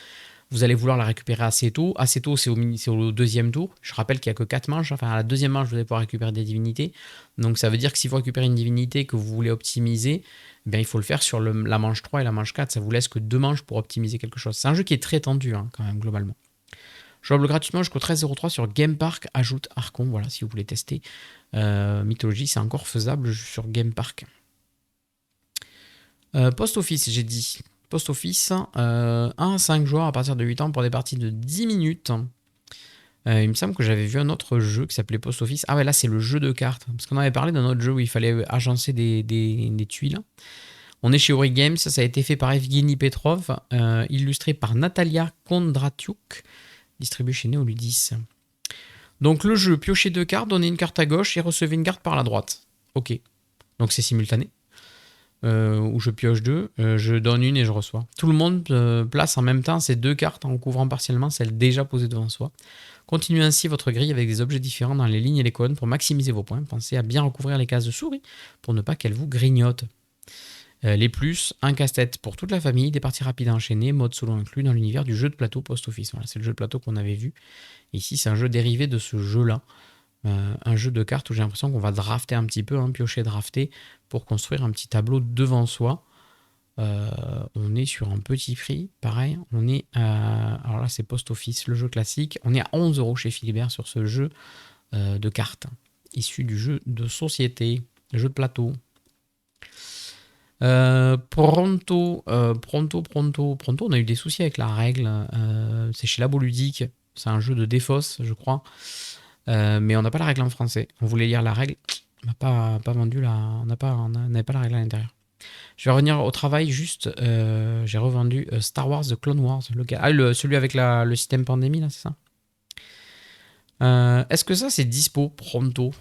vous allez vouloir la récupérer assez tôt. Assez tôt, c'est au deuxième tour. Je rappelle qu'il n'y a que 4 manches. Enfin, à la deuxième manche, vous allez pouvoir récupérer des divinités. Donc, ça veut dire que si vous récupérez une divinité que vous voulez optimiser, eh bien, il faut le faire sur la manche 3 et la manche 4. Ça vous laisse que 2 manches pour optimiser quelque chose. C'est un jeu qui est très tendu, hein, quand même, globalement. Jouable gratuitement jusqu'au 13,03 sur Game Park. Ajoute Archon. Voilà, si vous voulez tester. Mythologie, c'est encore faisable sur Game Park. Post Office, j'ai dit. Post Office, 1 à 5 joueurs à partir de 8 ans pour des parties de 10 minutes. Il me semble que j'avais vu un autre jeu qui s'appelait Post Office. Ah ouais, là c'est le jeu de cartes. Parce qu'on avait parlé d'un autre jeu où il fallait agencer des tuiles. On est chez Ori Games, ça a été fait par Evgeny Petrov, illustré par Natalia Kondratiuk, distribué chez Neoludis. Donc le jeu, piochez 2 cartes, donnez une carte à gauche et recevez une carte par la droite. Ok, donc c'est simultané. Où je pioche 2, je donne une et je reçois. Tout le monde place en même temps ces 2 cartes en couvrant partiellement celles déjà posées devant soi. Continuez ainsi votre grille avec des objets différents dans les lignes et les colonnes pour maximiser vos points. Pensez à bien recouvrir les cases de souris pour ne pas qu'elles vous grignotent. Les plus, un casse-tête pour toute la famille, des parties rapides à enchaîner, mode solo inclus dans l'univers du jeu de plateau post-office. Voilà, c'est le jeu de plateau qu'on avait vu. Ici, c'est un jeu dérivé de ce jeu-là. Un jeu de cartes où j'ai l'impression qu'on va drafter un petit peu, hein, piocher, drafter, pour construire un petit tableau devant soi. On est sur un petit prix, pareil, on est alors là c'est post-office, le jeu classique, on est à 11 € chez Philibert sur ce jeu de cartes, issu du jeu de société, jeu de plateau. Pronto, on a eu des soucis avec la règle, c'est chez Labo Ludique, c'est un jeu de défausse, je crois. Mais on n'a pas la règle en français. On voulait lire la règle, on n'a pas vendu on n'avait pas la règle à l'intérieur. Je vais revenir au travail juste. J'ai revendu Star Wars The Clone Wars. Celui avec le système pandémie, là, c'est ça. Est-ce que ça, c'est dispo pronto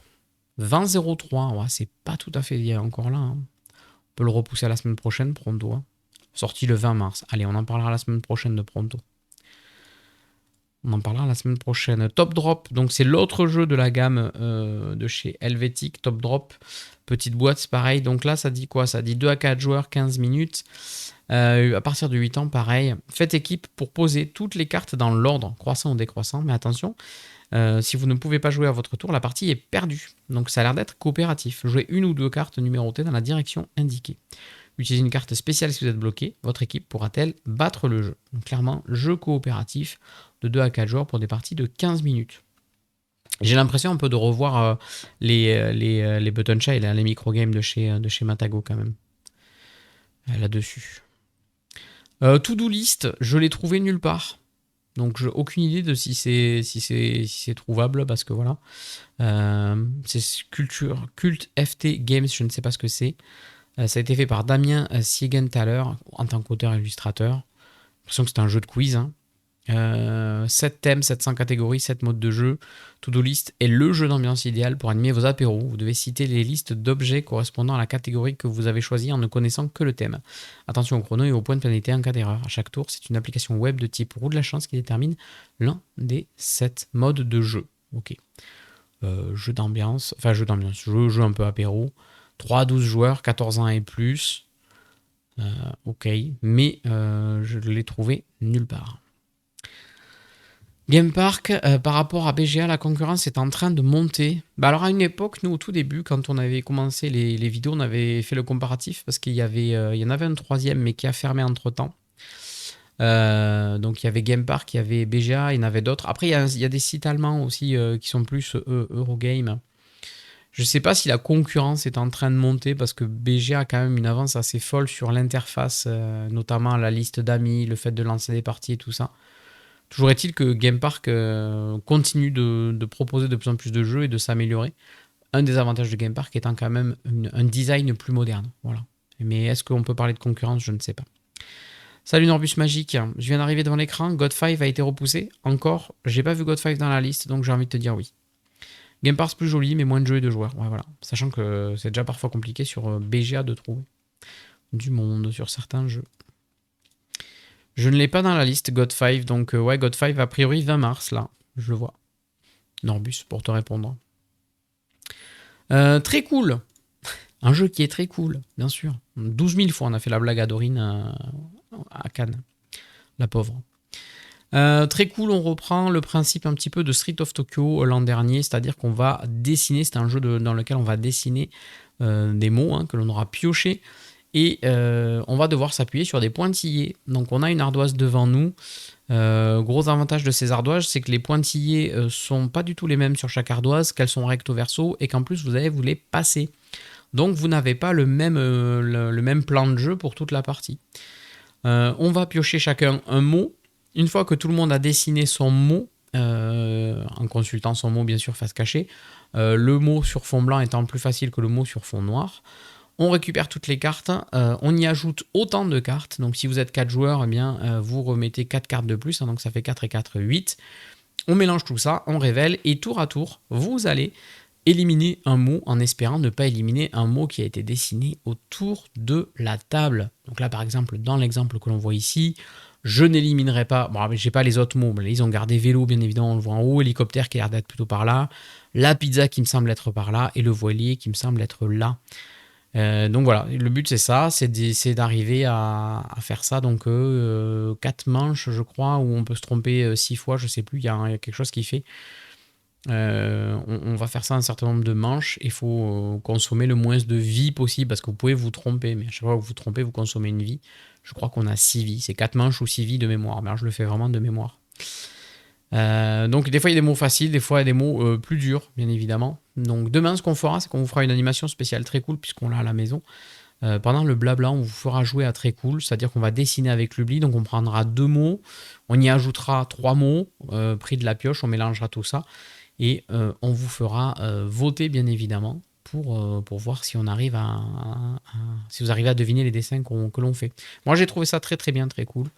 20,03. Ouais, c'est pas tout à fait encore là. Hein. On peut le repousser à la semaine prochaine, pronto. Hein. Sorti le 20 mars. Allez, on en parlera la semaine prochaine de pronto. On en parlera la semaine prochaine. Top Drop, donc c'est l'autre jeu de la gamme de chez Helvetic. Top Drop, petite boîte, c'est pareil. Donc là, ça dit quoi? Ça dit 2 à 4 joueurs, 15 minutes. À partir de 8 ans, pareil. Faites équipe pour poser toutes les cartes dans l'ordre, croissant ou décroissant. Mais attention, si vous ne pouvez pas jouer à votre tour, la partie est perdue. Donc ça a l'air d'être coopératif. Jouez 1 ou 2 cartes numérotées dans la direction indiquée. Utilisez une carte spéciale si vous êtes bloqué. Votre équipe pourra-t-elle battre le jeu? Donc clairement, jeu coopératif de 2 à 4 joueurs pour des parties de 15 minutes. J'ai l'impression un peu de revoir les button shy, les microgames de chez Matago quand même. Là-dessus. To-do list, je l'ai trouvé nulle part. Donc j'ai aucune idée de si c'est trouvable parce que voilà. C'est Cult FT Games, je ne sais pas ce que c'est. Ça a été fait par Damien Siegenthaler en tant qu'auteur-illustrateur. J'ai l'impression que c'est un jeu de quiz. Hein. 7 thèmes, 700 catégories, 7 modes de jeu. To-do list est le jeu d'ambiance idéal pour animer vos apéros. Vous devez citer les listes d'objets correspondant à la catégorie que vous avez choisie en ne connaissant que le thème. Attention au chrono et au point de pénalité en cas d'erreur. À chaque tour, c'est une application web de type roue de la chance qui détermine l'un des 7 modes de jeu. Ok. Jeu d'ambiance, jeu un peu apéro. 3 à 12 joueurs, 14 ans et plus. Ok, mais je l'ai trouvé nulle part. Game Park, par rapport à BGA, la concurrence est en train de monter. Bah alors à une époque, nous au tout début, quand on avait commencé les vidéos, on avait fait le comparatif parce qu'il y en avait un troisième mais qui a fermé entre-temps. Donc il y avait Game Park, il y avait BGA, il y en avait d'autres. Après il y a des sites allemands aussi qui sont plus Eurogame. Je ne sais pas si la concurrence est en train de monter parce que BGA a quand même une avance assez folle sur l'interface, notamment la liste d'amis, le fait de lancer des parties et tout ça. Toujours est-il que Game Park continue de proposer de plus en plus de jeux et de s'améliorer. Un des avantages de Game Park étant quand même un design plus moderne. Voilà. Mais est-ce qu'on peut parler de concurrence? Je ne sais pas. Salut Norbus Magique, je viens d'arriver devant l'écran, God 5 a été repoussé. Encore, j'ai pas vu God 5 dans la liste, donc j'ai envie de te dire oui. Game Pass plus joli, mais moins de jeux et de joueurs. Ouais, voilà. Sachant que c'est déjà parfois compliqué sur BGA de trouver du monde sur certains jeux. Je ne l'ai pas dans la liste God 5, donc ouais, God 5 a priori 20 mars, là, je le vois. Norbus, pour te répondre. Très cool. Un jeu qui est très cool, bien sûr. 12 000 fois on a fait la blague à Dorine à Cannes. La pauvre. Très cool, on reprend le principe un petit peu de Street of Tokyo l'an dernier, c'est-à-dire qu'on va dessiner, c'est un jeu dans lequel on va dessiner des mots que l'on aura piochés et on va devoir s'appuyer sur des pointillés. Donc on a une ardoise devant nous. Gros avantage de ces ardoises, c'est que les pointillés sont pas du tout les mêmes sur chaque ardoise, qu'elles sont recto verso et qu'en plus vous allez vous les passer. Donc vous n'avez pas le même plan de jeu pour toute la partie. On va piocher chacun un mot. Une fois que tout le monde a dessiné son mot, en consultant son mot bien sûr face cachée, le mot sur fond blanc étant plus facile que le mot sur fond noir, on récupère toutes les cartes, on y ajoute autant de cartes. Donc si vous êtes 4 joueurs, eh bien, vous remettez 4 cartes de plus, donc ça fait 4 et 4, 8. On mélange tout ça, on révèle, et tour à tour, vous allez éliminer un mot en espérant ne pas éliminer un mot qui a été dessiné autour de la table. Donc là par exemple, dans l'exemple que l'on voit ici, je n'éliminerai pas, bon j'ai pas les autres mots, mais ils ont gardé vélo bien évidemment, on le voit en haut, hélicoptère qui a l'air d'être plutôt par là, la pizza qui me semble être par là, et le voilier qui me semble être là. Donc voilà, le but c'est ça, c'est d'arriver à faire ça, donc 4 manches je crois, où on peut se tromper 6 fois, je sais plus, il y a quelque chose qui fait. On va faire ça un certain nombre de manches. Il faut consommer le moins de vie possible parce que vous pouvez vous tromper, mais à chaque fois que vous vous trompez, vous consommez une vie. Je crois qu'on a 6 vies, c'est 4 manches ou 6 vies de mémoire. Mais alors, je le fais vraiment de mémoire. Donc des fois il y a des mots faciles, des fois il y a des mots plus durs, bien évidemment. Donc demain, ce qu'on fera, c'est qu'on vous fera une animation spéciale très cool puisqu'on l'a à la maison. Pendant le blabla, on vous fera jouer à très cool, c'est-à-dire qu'on va dessiner avec l'oubli, donc on prendra 2 mots, on y ajoutera 3 mots, pris de la pioche, on mélangera tout ça. Et on vous fera voter bien évidemment pour voir si on arrive si vous arrivez à deviner les dessins que l'on fait. Moi j'ai trouvé ça très très bien, très cool.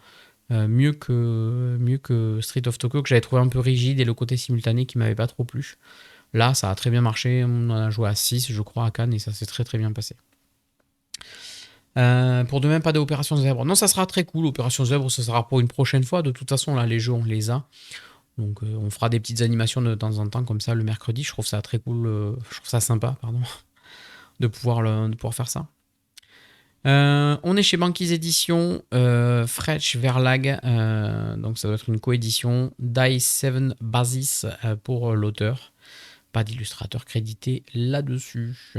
Mieux que Street of Tokyo que j'avais trouvé un peu rigide et le côté simultané qui m'avait pas trop plu. Là ça a très bien marché, on en a joué à 6 je crois à Cannes et ça s'est très très bien passé. Pour demain pas d'opération zèbre. Non ça sera très cool, opération zèbre ça sera pour une prochaine fois, de toute façon là les jeux on les a. Donc on fera des petites animations de temps en temps comme ça le mercredi. Je trouve ça très cool, je trouve ça sympa, pardon, de pouvoir faire ça. On est chez Banquise Édition, Fretch Verlag, donc ça doit être une coédition. Die 7 Basis pour l'auteur. Pas d'illustrateur crédité là-dessus.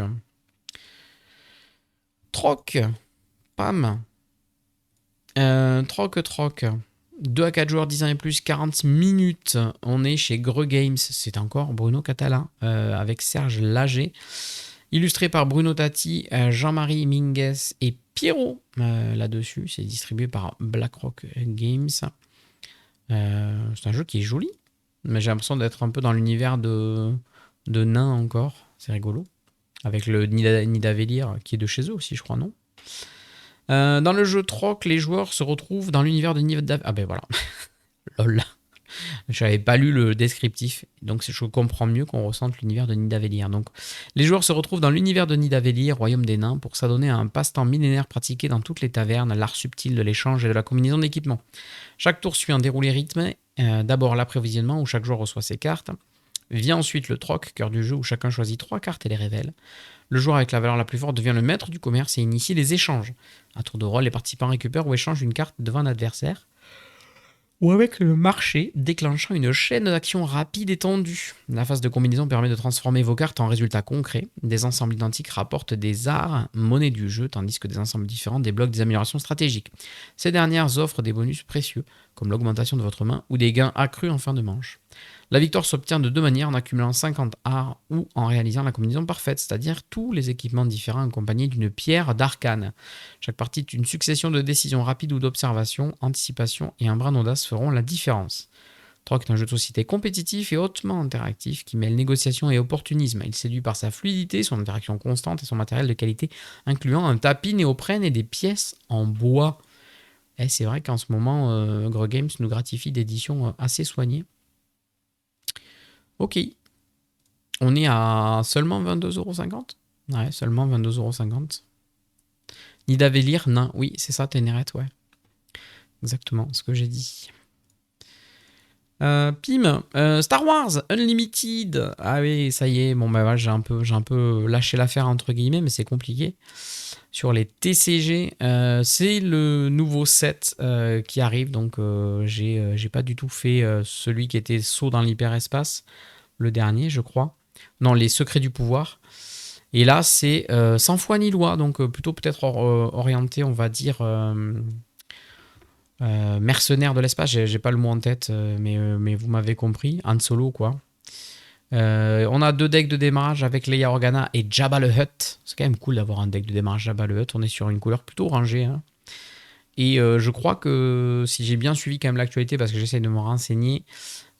Troc, Pam. Troc. 2 à 4 joueurs, 10 ans et plus, 40 minutes. On est chez Greux Games. C'est encore Bruno Catala avec Serge Lager. Illustré par Bruno Tati, Jean-Marie Mingues et Pierrot là-dessus. C'est distribué par BlackRock Games. C'est un jeu qui est joli. Mais j'ai l'impression d'être un peu dans l'univers de nains encore. C'est rigolo. Avec le Nidavellir qui est de chez eux aussi, je crois, non ? Dans le jeu Troc, les joueurs se retrouvent dans l'univers de Nidavellir. Ah ben voilà. Lol. Je n'avais pas lu le descriptif, donc je comprends mieux qu'on ressente l'univers de Nidavellir. Donc, les joueurs se retrouvent dans l'univers de Nidavellir, royaume des nains, pour s'adonner à un passe-temps millénaire pratiqué dans toutes les tavernes, l'art subtil de l'échange et de la combinaison d'équipements. Chaque tour suit un déroulé rythmé. D'abord l'approvisionnement, où chaque joueur reçoit ses cartes. Vient ensuite le troc, cœur du jeu, où chacun choisit 3 cartes et les révèle. Le joueur avec la valeur la plus forte devient le maître du commerce et initie les échanges. À tour de rôle, les participants récupèrent ou échangent une carte devant un adversaire, ou avec le marché, déclenchant une chaîne d'actions rapide et tendue. La phase de combinaison permet de transformer vos cartes en résultats concrets. Des ensembles identiques rapportent des arts, monnaie du jeu, tandis que des ensembles différents débloquent des améliorations stratégiques. Ces dernières offrent des bonus précieux, comme l'augmentation de votre main ou des gains accrus en fin de manche. La victoire s'obtient de 2 manières, en accumulant 50 arts ou en réalisant la combinaison parfaite, c'est-à-dire tous les équipements différents accompagnés d'une pierre d'arcane. Chaque partie est une succession de décisions rapides ou d'observations, anticipation et un brin d'audace feront la différence. Troc est un jeu de société compétitif et hautement interactif qui mêle négociation et opportunisme. Il séduit par sa fluidité, son interaction constante et son matériel de qualité, incluant un tapis néoprène et des pièces en bois. Et c'est vrai qu'en ce moment, Gros Games nous gratifie d'éditions assez soignées. Ok. On est à seulement 22,50 €. Ouais, seulement 22,50 €. Nidavellir, non. Oui, c'est ça, Ténéret, ouais. Exactement, ce que j'ai dit. Pim, Star Wars Unlimited. Ah oui, ça y est. Bon, bah, voilà, j'ai un peu lâché l'affaire, entre guillemets, mais c'est compliqué. Sur les TCG, c'est le nouveau set qui arrive. Donc, j'ai pas du tout fait celui qui était saut dans l'hyperespace, le dernier, je crois. Non, les secrets du pouvoir. Et là, c'est sans foi ni loi, donc plutôt peut-être orienté, on va dire, mercenaire de l'espace. J'ai pas le mot en tête, mais vous m'avez compris. Han Solo, quoi. On a 2 decks de démarrage avec Leia Organa et Jabba le Hutt. C'est quand même cool d'avoir un deck de démarrage Jabba le Hutt. On est sur une couleur plutôt orangée, hein. Et je crois que si j'ai bien suivi quand même l'actualité, parce que j'essaie de me renseigner,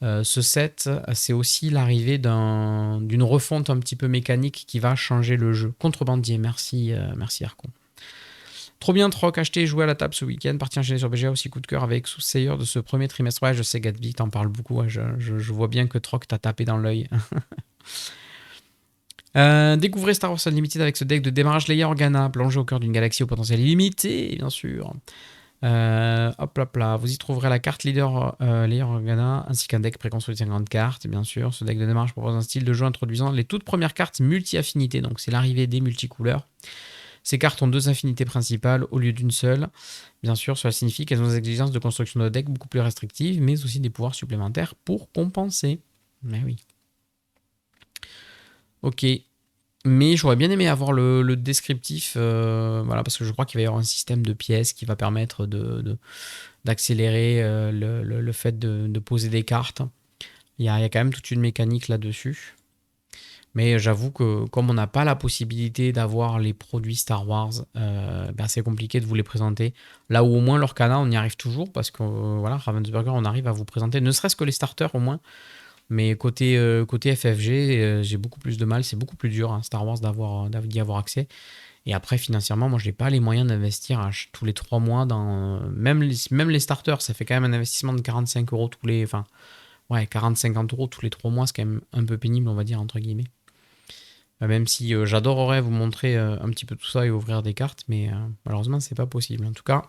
ce set, c'est aussi l'arrivée d'une refonte un petit peu mécanique qui va changer le jeu. Contrebandier, merci, merci Arcon. Trop bien, Troc, acheté et joué à la table ce week-end. Partie enchaînée sur BGA, aussi coup de cœur avec Soothsayer de ce premier trimestre. Ouais, je sais, Gatsby, t'en parles beaucoup. Ouais, je vois bien que Troc t'a tapé dans l'œil. Découvrez Star Wars Unlimited avec ce deck de démarrage Leia Organa, plongé au cœur d'une galaxie au potentiel illimité, bien sûr. Hop là, vous y trouverez la carte leader Leia Organa, ainsi qu'un deck préconstruit de 50 cartes, bien sûr. Ce deck de démarrage propose un style de jeu introduisant les toutes premières cartes multi-affinités, donc c'est l'arrivée des multicouleurs. Ces cartes ont 2 affinités principales au lieu d'une seule. Bien sûr, cela signifie qu'elles ont des exigences de construction de deck beaucoup plus restrictives, mais aussi des pouvoirs supplémentaires pour compenser. Mais oui. Ok. Mais j'aurais bien aimé avoir le descriptif, voilà, parce que je crois qu'il va y avoir un système de pièces qui va permettre d'accélérer le fait de poser des cartes. Il y a quand même toute une mécanique là-dessus. Mais j'avoue que comme on n'a pas la possibilité d'avoir les produits Star Wars, c'est compliqué de vous les présenter. Là où au moins l'Orcana, on y arrive toujours, parce que voilà, Ravensburger, on arrive à vous présenter, ne serait-ce que les starters au moins. Mais côté FFG, j'ai beaucoup plus de mal, c'est beaucoup plus dur, hein, Star Wars, d'y avoir accès. Et après, financièrement, moi, je n'ai pas les moyens d'investir tous les 3 mois dans... même les starters, ça fait quand même un investissement de 45 € tous les... Enfin, ouais, 40-50 € tous les 3 mois, c'est quand même un peu pénible, on va dire, entre guillemets. Même si j'adorerais vous montrer un petit peu tout ça et ouvrir des cartes, mais malheureusement, c'est pas possible. En tout cas,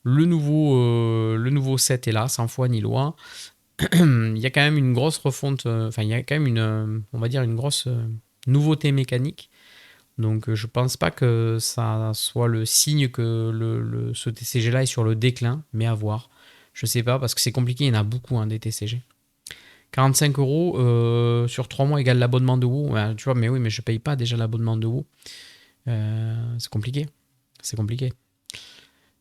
le nouveau set est là, sans foi ni loi. Il y a quand même une grosse refonte, enfin, il y a quand même on va dire, une grosse nouveauté mécanique. Donc, je pense pas que ça soit le signe que ce TCG-là est sur le déclin, mais à voir. Je sais pas, parce que c'est compliqué, il y en a beaucoup, hein, des TCG. 45 € sur 3 mois égale l'abonnement de WoW. Ouais, tu vois, mais oui, mais je paye pas déjà l'abonnement de WoW. C'est compliqué. C'est compliqué.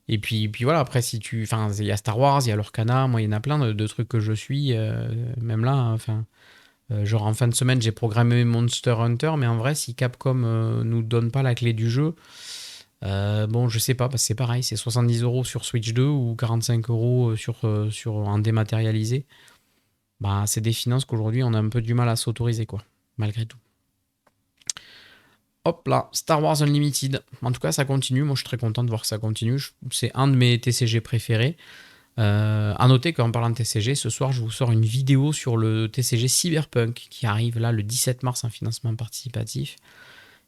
Et puis voilà, après, si tu. Enfin, il y a Star Wars, il y a l'Orcana, moi, il y en a plein de trucs que je suis. Même là, enfin. Genre en fin de semaine, j'ai programmé Monster Hunter, mais en vrai, si Capcom nous donne pas la clé du jeu, bon, je sais pas, parce que c'est pareil, c'est 70 € sur Switch 2 ou 45 € sur un dématérialisé. Bah, c'est des finances qu'aujourd'hui, on a un peu du mal à s'autoriser, quoi, malgré tout. Hop là, Star Wars Unlimited. En tout cas, ça continue. Moi, je suis très content de voir que ça continue. C'est un de mes TCG préférés. À noter qu'en parlant de TCG, ce soir, je vous sors une vidéo sur le TCG Cyberpunk qui arrive là le 17 mars en financement participatif.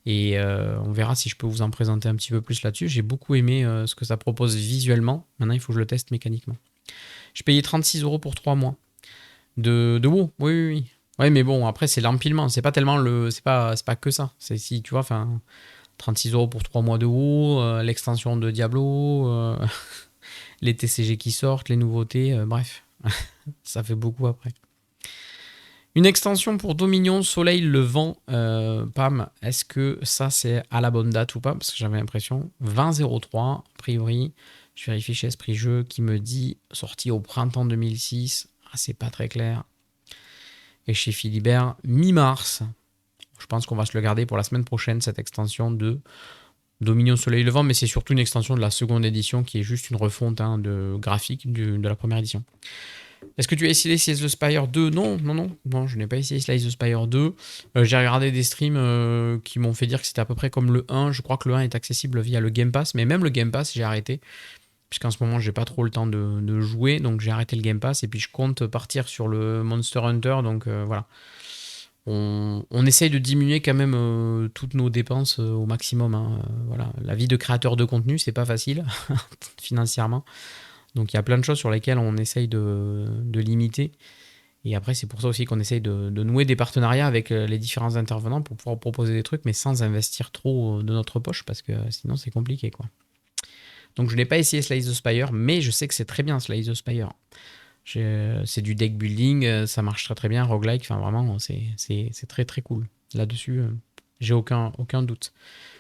Et on verra si je peux vous en présenter un petit peu plus là-dessus. J'ai beaucoup aimé ce que ça propose visuellement. Maintenant, il faut que je le teste mécaniquement. Je payais 36 € pour 3 mois. De WoW, oui. Ouais, mais bon, après, c'est l'empilement. C'est pas tellement c'est pas que ça. C'est si, tu vois, enfin, 36 € pour 3 mois de WoW, l'extension de Diablo, les TCG qui sortent, les nouveautés, bref. Ça fait beaucoup après. Une extension pour Dominion, Soleil, le vent, Pam, est-ce que ça, c'est à la bonne date ou pas? Parce que j'avais l'impression. 20,03, a priori. Je vérifie chez Esprit Jeu qui me dit sorti au printemps 2006. Ah, c'est pas très clair. Et chez Philibert, mi-mars. Je pense qu'on va se le garder pour la semaine prochaine, cette extension de Dominion Soleil Levant, mais c'est surtout une extension de la seconde édition qui est juste une refonte de graphique de la première édition. Est-ce que tu as essayé Slay the Spire 2? Non, je n'ai pas essayé Slay the Spire 2. J'ai regardé des streams qui m'ont fait dire que c'était à peu près comme le 1. Je crois que le 1 est accessible via le Game Pass, mais même le Game Pass, j'ai arrêté. puisqu'en ce moment, j'ai pas trop le temps de jouer, donc j'ai arrêté le Game Pass, et puis je compte partir sur le Monster Hunter, donc voilà. On essaye de diminuer quand même toutes nos dépenses au maximum, hein. Voilà. La vie de créateur de contenu, c'est pas facile financièrement. Donc il y a plein de choses sur lesquelles on essaye de limiter. Et après, c'est pour ça aussi qu'on essaye de nouer des partenariats avec les différents intervenants pour pouvoir proposer des trucs, mais sans investir trop de notre poche, parce que sinon c'est compliqué, quoi. Donc je n'ai pas essayé Slay the Spire, mais je sais que c'est très bien Slay the Spire. C'est du deck building, ça marche très très bien, roguelike, enfin vraiment, c'est très très cool. Là-dessus, j'ai aucun doute.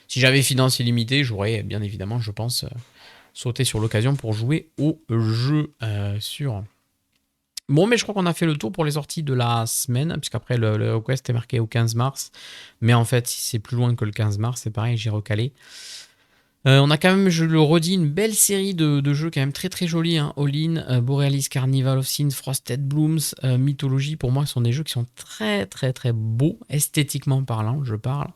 Si j'avais finance illimitée, j'aurais bien évidemment, je pense, sauté sur l'occasion pour jouer au jeu sur... Bon, mais je crois qu'on a fait le tour pour les sorties de la semaine, puisqu'après le request est marqué au 15 mars. Mais en fait, si c'est plus loin que le 15 mars, c'est pareil, j'ai recalé. On a quand même, je le redis, une belle série de jeux quand même très très jolis, hein. All In, Borealis, Carnival of Sins, Frosted Blooms, Mythology, pour moi, sont des jeux qui sont très très très beaux, esthétiquement parlant, je parle.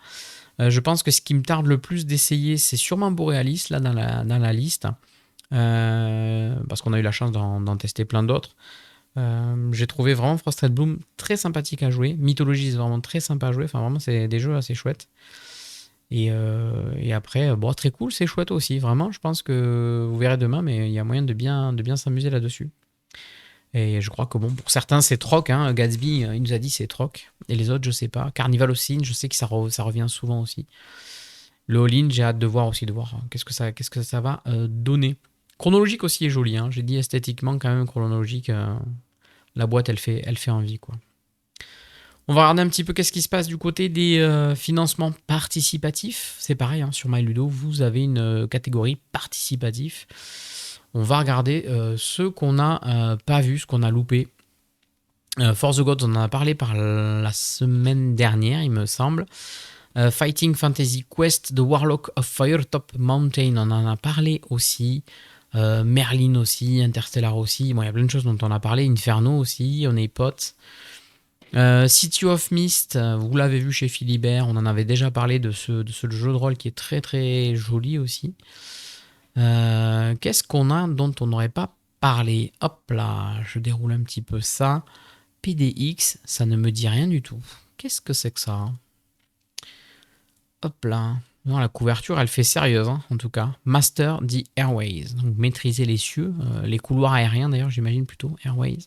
Je pense que ce qui me tarde le plus d'essayer, c'est sûrement Borealis, là, dans la liste. Parce qu'on a eu la chance d'en tester plein d'autres. J'ai trouvé vraiment Frosted Bloom très sympathique à jouer. Mythology, c'est vraiment très sympa à jouer. Enfin, vraiment, c'est des jeux assez chouettes. Et après, bon, très cool, c'est chouette aussi. Vraiment, je pense que vous verrez demain, mais il y a moyen de bien s'amuser là-dessus. Et je crois que bon, pour certains, c'est troc, hein. Gatsby, il nous a dit c'est troc. Et les autres, je sais pas. Carnival aussi, je sais que ça revient souvent aussi. Le All-In, j'ai hâte de voir aussi, qu'est-ce que ça va donner. Chronologique aussi est joli, hein. J'ai dit esthétiquement quand même chronologique. La boîte, elle fait envie, quoi. On va regarder un petit peu qu'est-ce qui se passe du côté des financements participatifs. C'est pareil, hein, sur MyLudo, vous avez une catégorie participatif. On va regarder ceux qu'on n'a pas vus, ce qu'on a loupé. For the Gods, on en a parlé par la semaine dernière, il me semble. Fighting Fantasy Quest, The Warlock of Firetop Mountain, on en a parlé aussi. Merlin aussi, Interstellar aussi. Bon, il y a plein de choses dont on a parlé. Inferno aussi, on est potes. City of Mist, vous l'avez vu chez Philibert, on en avait déjà parlé de ce jeu de rôle qui est très très joli aussi. Qu'est-ce qu'on a dont on n'aurait pas parlé? Hop là, je déroule un petit peu ça. PDX, ça ne me dit rien du tout. Qu'est-ce que c'est que ça? Hop là. Non, la couverture, elle fait sérieuse, hein, en tout cas. Master the Airways, donc maîtriser les cieux, les couloirs aériens d'ailleurs, j'imagine plutôt, Airways.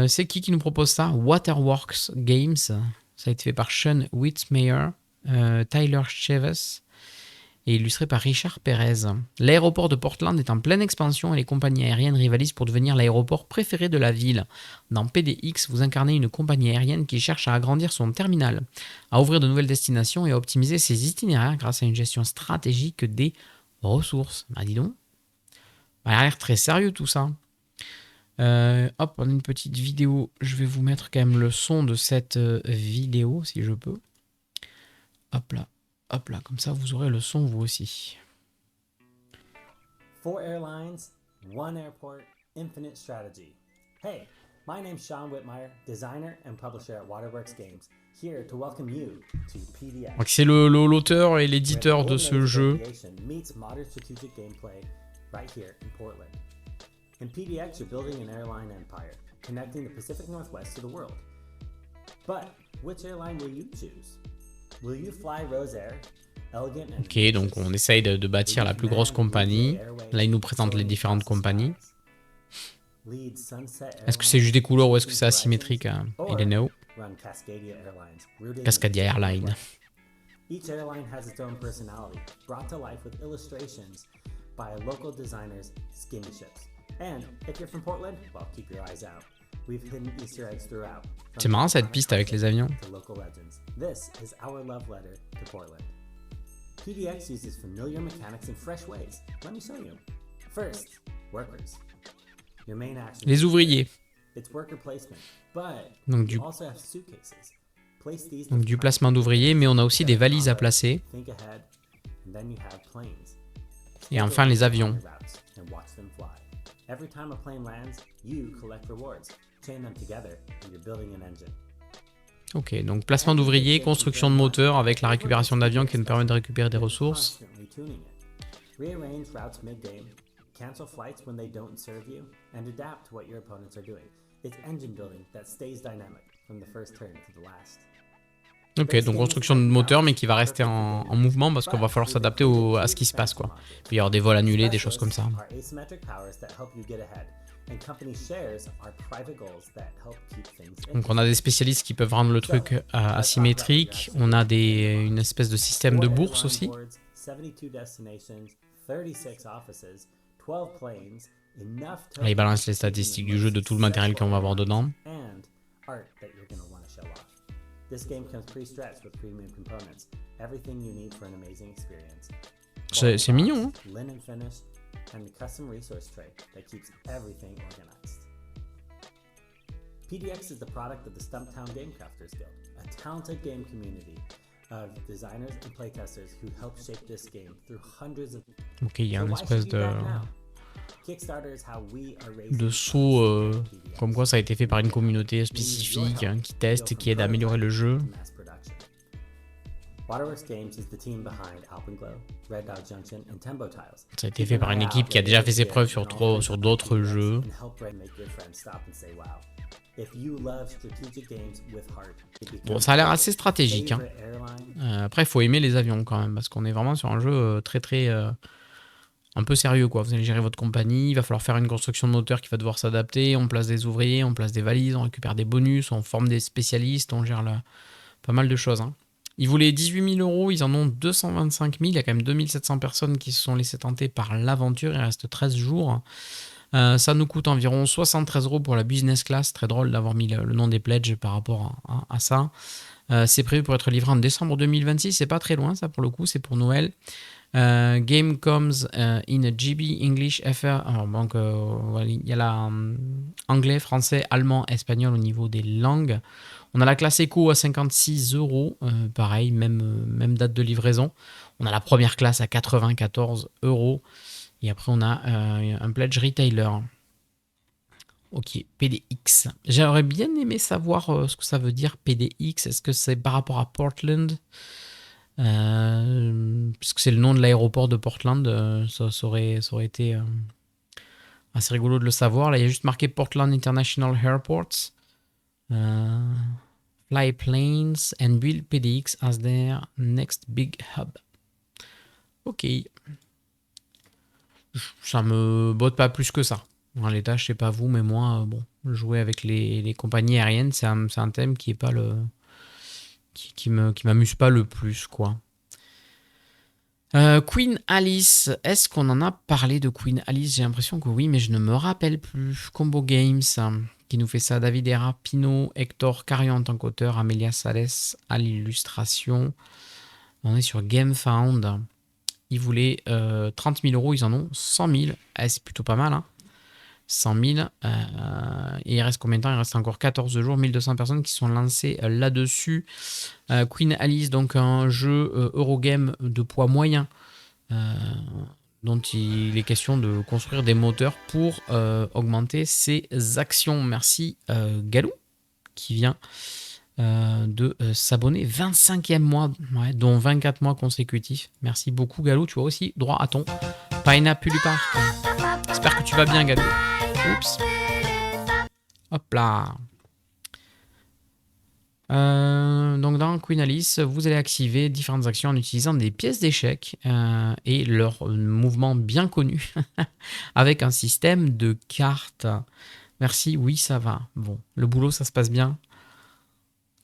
C'est qui nous propose ça? Waterworks Games. Ça a été fait par Sean Whitmeyer, Tyler Cheves et illustré par Richard Perez. L'aéroport de Portland est en pleine expansion et les compagnies aériennes rivalisent pour devenir l'aéroport préféré de la ville. Dans PDX, vous incarnez une compagnie aérienne qui cherche à agrandir son terminal, à ouvrir de nouvelles destinations et à optimiser ses itinéraires grâce à une gestion stratégique des ressources. Bah dis donc, ça a l'air très sérieux tout ça. Hop, on a une petite vidéo. Je vais vous mettre quand même le son de cette vidéo, si je peux. Hop là, comme ça vous aurez le son vous aussi. 4 airlines, 1 airport, infinite strategy. Hey, my name's Sean Whitmeyer, designer and publisher at Waterworks Games, here to welcome you to PDX. Donc c'est l'auteur et l'éditeur de ce jeu. Meets modern strategic gameplay right here in Portland. In PDX, you're building an airline empire, connecting the Pacific Northwest to the world. But which airline will you choose? Will you fly Rose Air? Ok, donc on essaye de bâtir la plus grosse compagnie. Là, il nous présente les différentes compagnies. Est-ce que c'est juste des couleurs ou est-ce que c'est asymétrique? Il est no. Cascadia Airlines. Each airline has its own personality, brought to life with illustrations by a local designer's skinny ships. And if you're from Portland, well, keep your eyes out. We've hidden Easter eggs throughout. C'est marrant cette piste avec les avions. This is our love letter to Portland. PDX uses familiar mechanics in fresh ways. Let me show you. First, workers. Your main action. Les ouvriers. It's worker placement, but donc you also have suitcases. Place these. Donc du placement d'ouvriers, mais on a aussi des valises à placer. Think ahead, and then you have planes. Et enfin les avions. And watch them fly. Every time a plane lands, you collect rewards. Chain them together, and you're building an engine. Ok, donc placement d'ouvriers, construction de moteurs avec la récupération d'avions qui nous permet de récupérer des ressources. Rearrange routes mid-game, cancel flights when they don't serve you, and adapt to what your opponents are doing. It's engine building that stays dynamic from the first turn to the last. Ok, donc construction de moteur, mais qui va rester en mouvement parce qu'on va falloir s'adapter à ce qui se passe, quoi. Il peut y avoir des vols annulés, des choses comme ça. Donc on a des spécialistes qui peuvent rendre le truc asymétrique. On a une espèce de système de bourse aussi. Là, il balance les statistiques du jeu de tout le matériel qu'on va avoir dedans. C'est mignon, hein? PDX is the product of the Stumptown Gamecrafters Guild, a talented game community of designers and playtesters who helped shape this game through hundreds of... Ok, il y a une espèce de saut, comme quoi ça a été fait par une communauté spécifique hein, qui teste et qui aide à améliorer le jeu. Ça a été fait par une équipe qui a déjà fait ses preuves sur d'autres jeux. Bon, ça a l'air assez stratégique. Hein. Après, il faut aimer les avions quand même, parce qu'on est vraiment sur un jeu très un peu sérieux, quoi. Vous allez gérer votre compagnie, il va falloir faire une construction de moteur qui va devoir s'adapter, on place des ouvriers, on place des valises, on récupère des bonus, on forme des spécialistes, on gère pas mal de choses. Hein. Ils voulaient 18 000 €, ils en ont 225 000, il y a quand même 2700 personnes qui se sont laissées tenter par l'aventure, il reste 13 jours. Ça nous coûte environ 73 € pour la business class, très drôle d'avoir mis le nom des pledges par rapport à ça. C'est prévu pour être livré en décembre 2026, c'est pas très loin ça pour le coup, c'est pour Noël. Game comes in a GB, English, FR. Alors, donc, il y a anglais, français, allemand, espagnol au niveau des langues. On a la classe éco à 56 €, pareil, même date de livraison. On a la première classe à 94 €. Et après, on a un pledge retailer. Ok, PDX. J'aurais bien aimé savoir ce que ça veut dire PDX. Est-ce que c'est par rapport à Portland ? Puisque c'est le nom de l'aéroport de Portland, ça aurait été assez rigolo de le savoir. Là, il y a juste marqué Portland International Airports. Fly planes and build PDX as their next big hub. Ok. Ça me botte pas plus que ça. En l'état, je sais pas vous, mais moi, jouer avec les compagnies aériennes, c'est un thème qui est pas qui m'amuse pas le plus, quoi. Queen Alice, est-ce qu'on en a parlé de Queen Alice? J'ai l'impression que oui, mais je ne me rappelle plus. Combo Games, qui nous fait ça. David Hera, Pino, Hector, Carion en tant qu'auteur, Amelia Sales à l'illustration. On est sur GameFound. Ils voulaient 30 000 €, ils en ont 100 000. C'est plutôt pas mal, hein. 100 000. Et il reste combien de temps? Il reste encore 14 jours, 1200 personnes qui sont lancées là-dessus. Queen Alice, donc un jeu Eurogame de poids moyen dont il est question de construire des moteurs pour augmenter ses actions. Merci Galou qui vient de s'abonner. 25e mois, ouais, dont 24 mois consécutifs. Merci beaucoup Galou, tu as aussi droit à ton Pineapple Park. J'espère que tu vas bien Galou. Oups. Hop là. Donc dans Queen Alice, vous allez activer différentes actions en utilisant des pièces d'échecs et leur mouvement bien connu avec un système de cartes. Merci, oui ça va. Bon, le boulot ça se passe bien.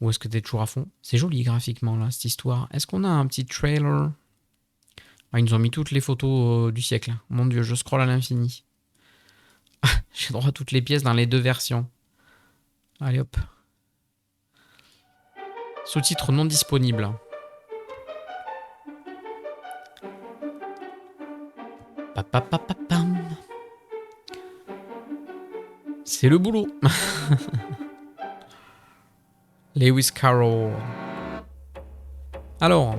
Ou est-ce que tu es toujours à fond? C'est joli graphiquement là cette histoire. Est-ce qu'on a un petit trailer? Ils nous ont mis toutes les photos du siècle. Mon Dieu, je scrolle à l'infini. J'ai droit à toutes les pièces dans les deux versions. Allez hop. Sous-titres non disponibles. C'est le boulot. Lewis Carroll. Alors.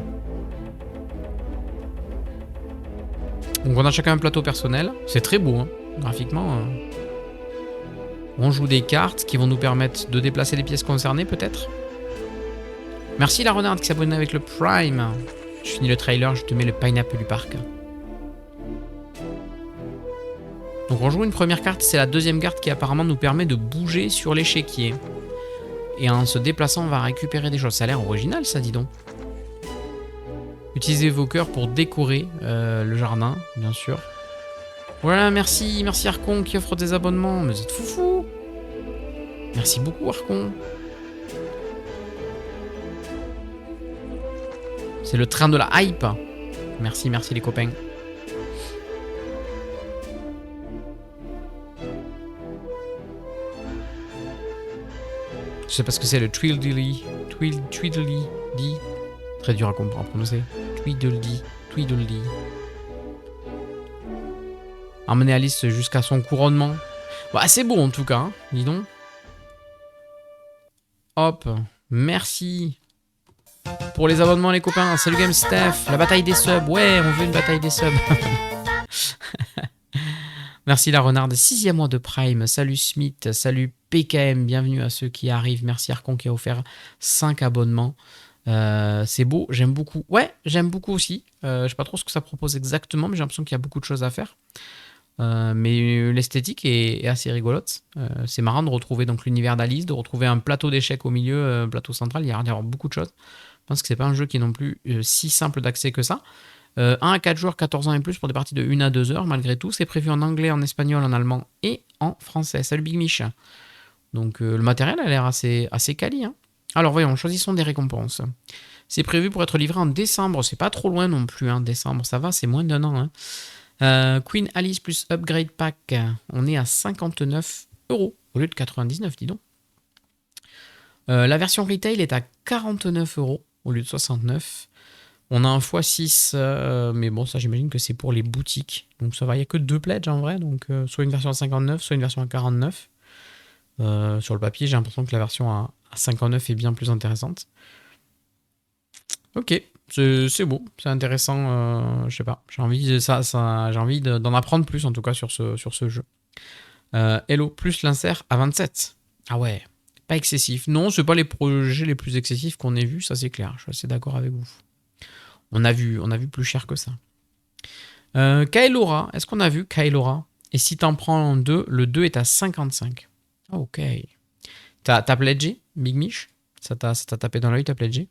Donc on a chacun un plateau personnel. C'est très beau, hein. Graphiquement. On joue des cartes qui vont nous permettre de déplacer les pièces concernées, peut-être. Merci la renarde qui s'abonne avec le Prime. Je finis le trailer, je te mets le Pineapple du Parc. Donc on joue une première carte, c'est la deuxième carte qui apparemment nous permet de bouger sur l'échiquier. Et en se déplaçant, on va récupérer des choses. Ça a l'air original, ça, dis donc. Utilisez vos cœurs pour décorer le jardin, bien sûr. Voilà, merci Arcon qui offre des abonnements. Mais vous êtes foufou. Merci beaucoup, Arcon. C'est le train de la hype. Merci les copains. Je sais pas ce que c'est le Tweedledee. Tweedledee. Très dur à comprendre, à prononcer. Tweedledee. Emmener Alice jusqu'à son couronnement. Bah, c'est beau en tout cas, hein, dis donc. Hop, merci pour les abonnements les copains. Salut Game Steph, la bataille des subs. Ouais, on veut une bataille des subs. Merci la renarde, 6e mois de Prime. Salut Smith, salut PKM, bienvenue à ceux qui arrivent. Merci Arcon qui a offert 5 abonnements. C'est beau, j'aime beaucoup. Ouais, j'aime beaucoup aussi. Je sais pas trop ce que ça propose exactement, mais j'ai l'impression qu'il y a beaucoup de choses à faire. Mais l'esthétique est assez rigolote. C'est marrant de retrouver donc l'univers d'Alice, de retrouver un plateau d'échecs au milieu, plateau central. Il y a d'ailleurs beaucoup de choses. Je pense que c'est pas un jeu qui est non plus si simple d'accès que ça. 1 à 4 joueurs, 14 ans et plus pour des parties de 1 à 2 heures malgré tout. C'est prévu en anglais, en espagnol, en allemand et en français. Salut Big Mich. Donc le matériel a l'air assez quali. Hein. Alors voyons, choisissons des récompenses. C'est prévu pour être livré en décembre. C'est pas trop loin non plus, hein. Décembre, ça va, c'est moins d'un an. Hein. Queen Alice plus Upgrade Pack. On est à 59 € au lieu de 99, dis donc. La version retail est à 49 € au lieu de 69. On a un x6, mais bon, ça j'imagine que c'est pour les boutiques. Donc ça va, il n'y a que 2 pledges en vrai. Donc soit une version à 59, soit une version à 49. Sur le papier, j'ai l'impression que la version à 59 est bien plus intéressante. Ok, c'est beau, c'est intéressant. Je sais pas, j'ai envie d'en apprendre plus en tout cas sur ce jeu. Hello, plus l'insert à 27. Ah ouais, pas excessif. Non, c'est pas les projets les plus excessifs qu'on ait vus, ça c'est clair. Je suis assez d'accord avec vous. On a vu plus cher que ça. Kaelora, est-ce qu'on a vu Kaelora? Et si t'en prends 2, le 2 est à 55. Ok. T'as pledgé, Big Mich? Ça t'a tapé dans l'œil, t'as pledgé?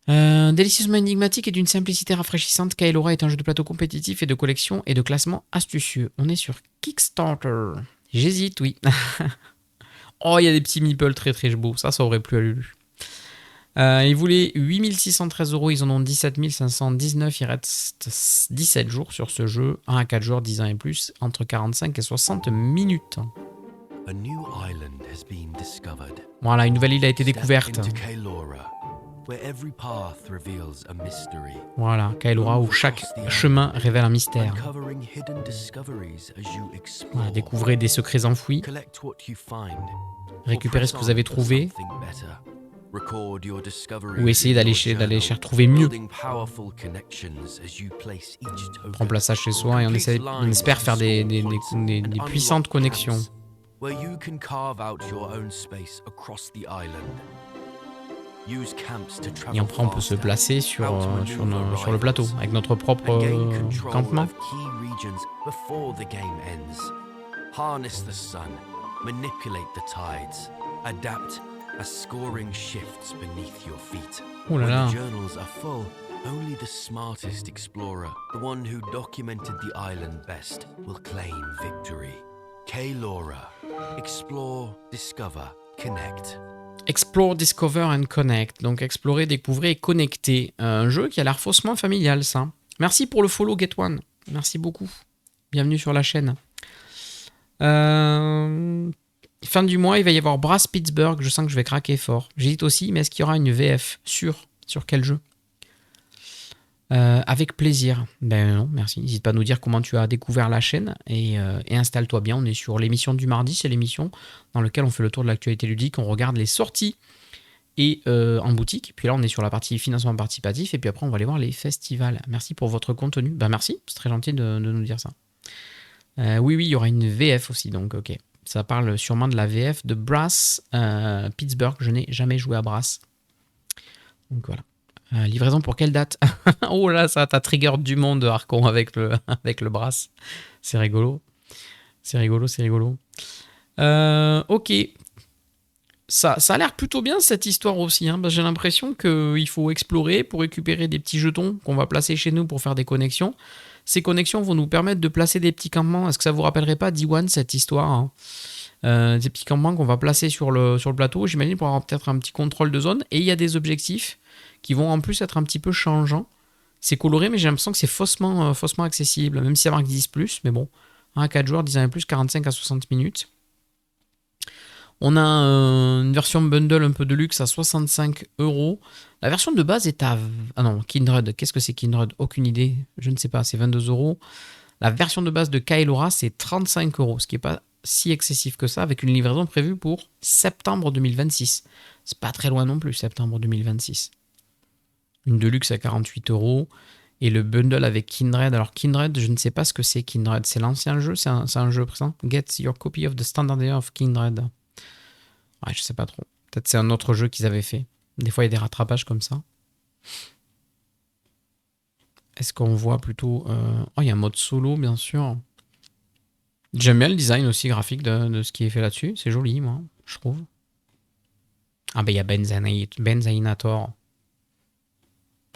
Délicieusement énigmatique et d'une simplicité rafraîchissante, Kaelora est un jeu de plateau compétitif et de collection et de classement astucieux. On est sur Kickstarter. J'hésite, oui. Oh, il y a des petits meeples très très beaux. Ça aurait plu à Lulu. Ils voulaient 8613 €, ils en ont 17 519. Il reste 17 jours sur ce jeu. 1 à 4 jours, 10 ans et plus, entre 45 et 60 minutes. Voilà, une nouvelle île a été découverte. Voilà, Kaelora, où chaque chemin révèle un mystère. Voilà, découvrez des secrets enfouis. Récupérez ce que vous avez trouvé. Ou essayez d'aller chercher trouver mieux. On prend place chez soi et on espère faire des puissantes connexions. Et après on peut se placer sur le plateau avec notre propre campement. As scoring shifts beneath your feet. Oh là là. When the journals are full, only the smartest explorer, the one who documented the island best, will claim victory. Kaelora. Explore, discover, connect. Explore, discover and connect. Donc explorer, découvrir et connecter. Un jeu qui a l'air faussement familial, ça. Merci pour le follow, Get One. Merci beaucoup. Bienvenue sur la chaîne. Fin du mois, il va y avoir Brass Pittsburgh. Je sens que je vais craquer fort. J'hésite aussi, mais est-ce qu'il y aura une VF sur quel jeu? Avec plaisir. Ben non, merci. N'hésite pas à nous dire comment tu as découvert la chaîne et installe-toi bien. On est sur l'émission du mardi. C'est l'émission dans laquelle on fait le tour de l'actualité ludique. On regarde les sorties et en boutique. Puis là, on est sur la partie financement participatif. Et puis après, on va aller voir les festivals. Merci pour votre contenu. Ben merci, c'est très gentil de nous dire ça. Oui, il y aura une VF aussi. Donc, ok. Ça parle sûrement de la VF de Brass Pittsburgh. Je n'ai jamais joué à Brass. Donc voilà. Livraison pour quelle date? Oh là, ça t'a trigger du monde, Arcon, avec le brass. C'est rigolo. C'est rigolo, c'est rigolo. Ok. Ça a l'air plutôt bien cette histoire aussi. Hein. J'ai l'impression qu'il faut explorer pour récupérer des petits jetons qu'on va placer chez nous pour faire des connexions. Ces connexions vont nous permettre de placer des petits campements. Est-ce que ça vous rappellerait pas D1 cette histoire hein des petits campements qu'on va placer sur le plateau, j'imagine, pour avoir peut-être un petit contrôle de zone. Et il y a des objectifs qui vont en plus être un petit peu changeants. C'est coloré, mais j'ai l'impression que c'est faussement accessible, même si ça marque 10+, mais bon, 1 à 4 joueurs, 10 plus, 45 à 60 minutes. On a une version bundle un peu de luxe à 65 €. La version de base est à... Ah non, Kindred, qu'est-ce que c'est Kindred? Aucune idée, je ne sais pas, c'est 22 €. La version de base de Kaelora, c'est 35 €, ce qui n'est pas si excessif que ça, avec une livraison prévue pour septembre 2026. C'est pas très loin non plus, septembre 2026. Une Deluxe à 48 €. Et le bundle avec Kindred. Alors Kindred, je ne sais pas ce que c'est Kindred. C'est l'ancien jeu, c'est un jeu présent. Get your copy of the standard edition of Kindred. Ouais, je sais pas trop. Peut-être c'est un autre jeu qu'ils avaient fait. Des fois, il y a des rattrapages comme ça. Est-ce qu'on voit plutôt... Oh, il y a un mode solo, bien sûr. J'aime bien le design aussi graphique de ce qui est fait là-dessus. C'est joli, moi, je trouve. Ah ben, il y a Benzainator.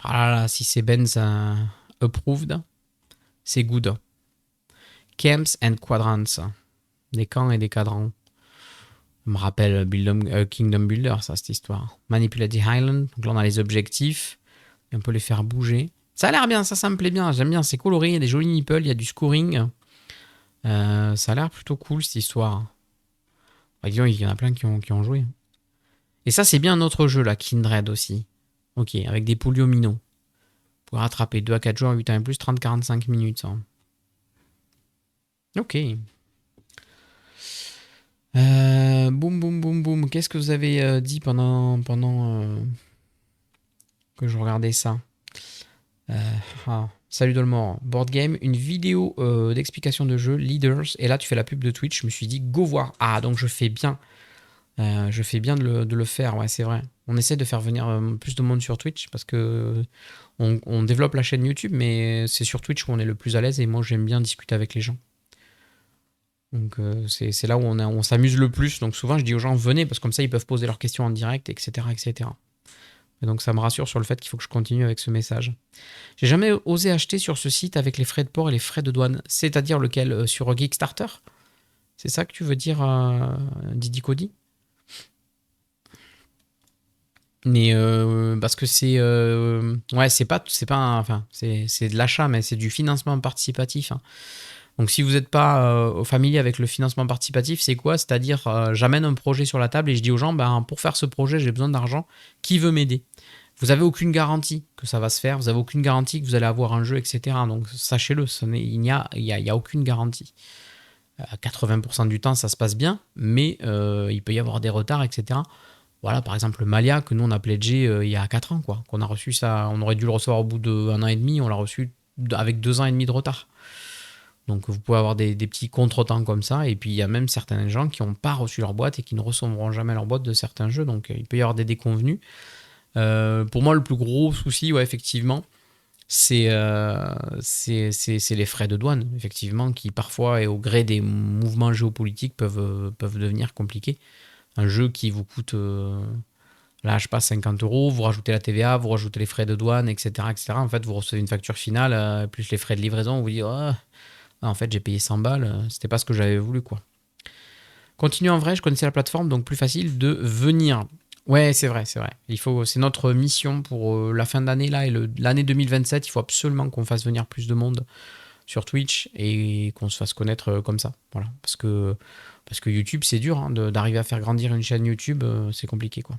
Ah là là, si c'est Benz approved, c'est good. Camps and Quadrants. Des camps et des cadrans. Ça me rappelle Kingdom Builder, ça, cette histoire. Manipulate the Island. Donc là, on a les objectifs. Et on peut les faire bouger. Ça a l'air bien, ça me plaît bien. J'aime bien, c'est coloré, il y a des jolis nipples, il y a du scoring. Ça a l'air plutôt cool, cette histoire. Bah, disons, il y en a plein qui ont joué. Et ça, c'est bien un autre jeu, là, Kindred aussi. Ok, avec des poliominos. Pour rattraper 2 à 4 joueurs, 8 ans et plus, 30-45 minutes. Ça. Ok. Boum, boum, boum, boum. Qu'est-ce que vous avez dit pendant que je regardais ça Salut Dolmore. Board Game, une vidéo d'explication de jeu, Leaders. Et là, tu fais la pub de Twitch. Je me suis dit, go voir. Ah, donc je fais bien. De le faire, ouais, c'est vrai. On essaie de faire venir plus de monde sur Twitch parce que on développe la chaîne YouTube, mais c'est sur Twitch où on est le plus à l'aise et moi j'aime bien discuter avec les gens. Donc c'est là où on s'amuse le plus. Donc souvent je dis aux gens venez parce que comme ça ils peuvent poser leurs questions en direct, etc. etc. Et donc ça me rassure sur le fait qu'il faut que je continue avec ce message. J'ai jamais osé acheter sur ce site avec les frais de port et les frais de douane. C'est-à-dire lequel sur Kickstarter? C'est ça que tu veux dire, Didi Cody? Mais parce que c'est ouais, c'est de l'achat, mais c'est du financement participatif. Hein. Donc si vous n'êtes pas familier avec le financement participatif, c'est quoi? C'est-à-dire j'amène un projet sur la table et je dis aux gens pour faire ce projet j'ai besoin d'argent, qui veut m'aider? Vous n'avez aucune garantie que ça va se faire, vous n'avez aucune garantie que vous allez avoir un jeu, etc. Donc sachez-le, il n'y a aucune garantie. À 80% du temps ça se passe bien, mais il peut y avoir des retards, etc. Voilà, par exemple, le Malia, que nous, on a pledgé il y a 4 ans, quoi. Qu'on a reçu ça, on aurait dû le recevoir au bout d'1 an et demi, on l'a reçu avec 2 ans et demi de retard. Donc, vous pouvez avoir des petits contretemps comme ça. Et puis, il y a même certains gens qui n'ont pas reçu leur boîte et qui ne recevront jamais leur boîte de certains jeux. Donc, il peut y avoir des déconvenus. Pour moi, le plus gros souci, ouais, effectivement, c'est les frais de douane, effectivement, qui parfois, et au gré des mouvements géopolitiques, peuvent devenir compliqués. Un jeu qui vous coûte, là, je sais pas, 50 €, vous rajoutez la TVA, vous rajoutez les frais de douane, etc. etc. En fait, vous recevez une facture finale, plus les frais de livraison, vous dites, oh, en fait, j'ai payé 100 balles, c'était pas ce que j'avais voulu, quoi. Continue en vrai, je connaissais la plateforme, donc plus facile de venir. Ouais, c'est vrai. C'est notre mission pour la fin d'année, là, et l'année 2027, il faut absolument qu'on fasse venir plus de monde sur Twitch et qu'on se fasse connaître comme ça. Voilà, parce que YouTube, c'est dur hein, d'arriver à faire grandir une chaîne YouTube, c'est compliqué, quoi.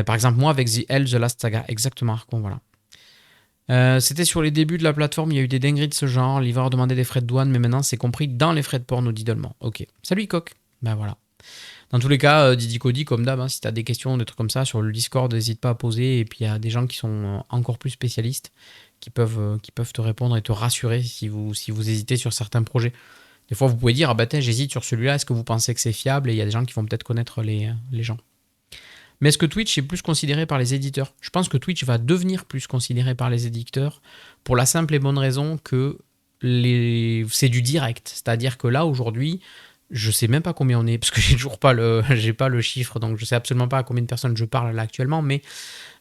Par exemple, moi, avec The Last Saga, exactement, Arcon, voilà. C'était sur les débuts de la plateforme, il y a eu des dingueries de ce genre, livreur demandait des frais de douane, mais maintenant, c'est compris dans les frais de port, nous dit Dolman. Ok. Salut, Coq. Ben voilà. Dans tous les cas, Didi Cody, comme d'hab, hein, si tu as des questions, des trucs comme ça, sur le Discord, n'hésite pas à poser, et puis il y a des gens qui sont encore plus spécialistes, qui peuvent te répondre et te rassurer si vous hésitez sur certains projets. Des fois, vous pouvez dire, j'hésite sur celui-là, est-ce que vous pensez que c'est fiable? Et il y a des gens qui vont peut-être connaître les gens. Mais est-ce que Twitch est plus considéré par les éditeurs? Je pense que Twitch va devenir plus considéré par les éditeurs pour la simple et bonne raison que c'est du direct. C'est-à-dire que là, aujourd'hui, je sais même pas combien on est, parce que j'ai pas le chiffre, donc je sais absolument pas à combien de personnes je parle là actuellement, mais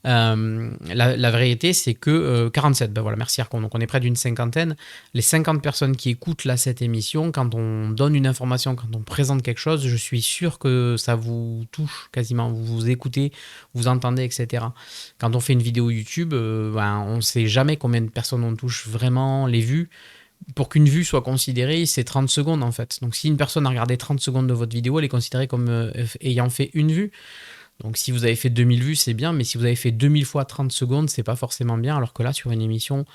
la vérité, c'est que 47, ben voilà, merci Arcon, donc on est près d'une cinquantaine. Les 50 personnes qui écoutent là cette émission, quand on donne une information, quand on présente quelque chose, je suis sûr que ça vous touche quasiment, vous écoutez, vous entendez, etc. Quand on fait une vidéo YouTube, on sait jamais combien de personnes on touche vraiment, les vues. Pour qu'une vue soit considérée, c'est 30 secondes en fait. Donc si une personne a regardé 30 secondes de votre vidéo, elle est considérée comme ayant fait une vue. Donc si vous avez fait 2000 vues, c'est bien, mais si vous avez fait 2000 fois 30 secondes, c'est pas forcément bien, alors que là, sur une émission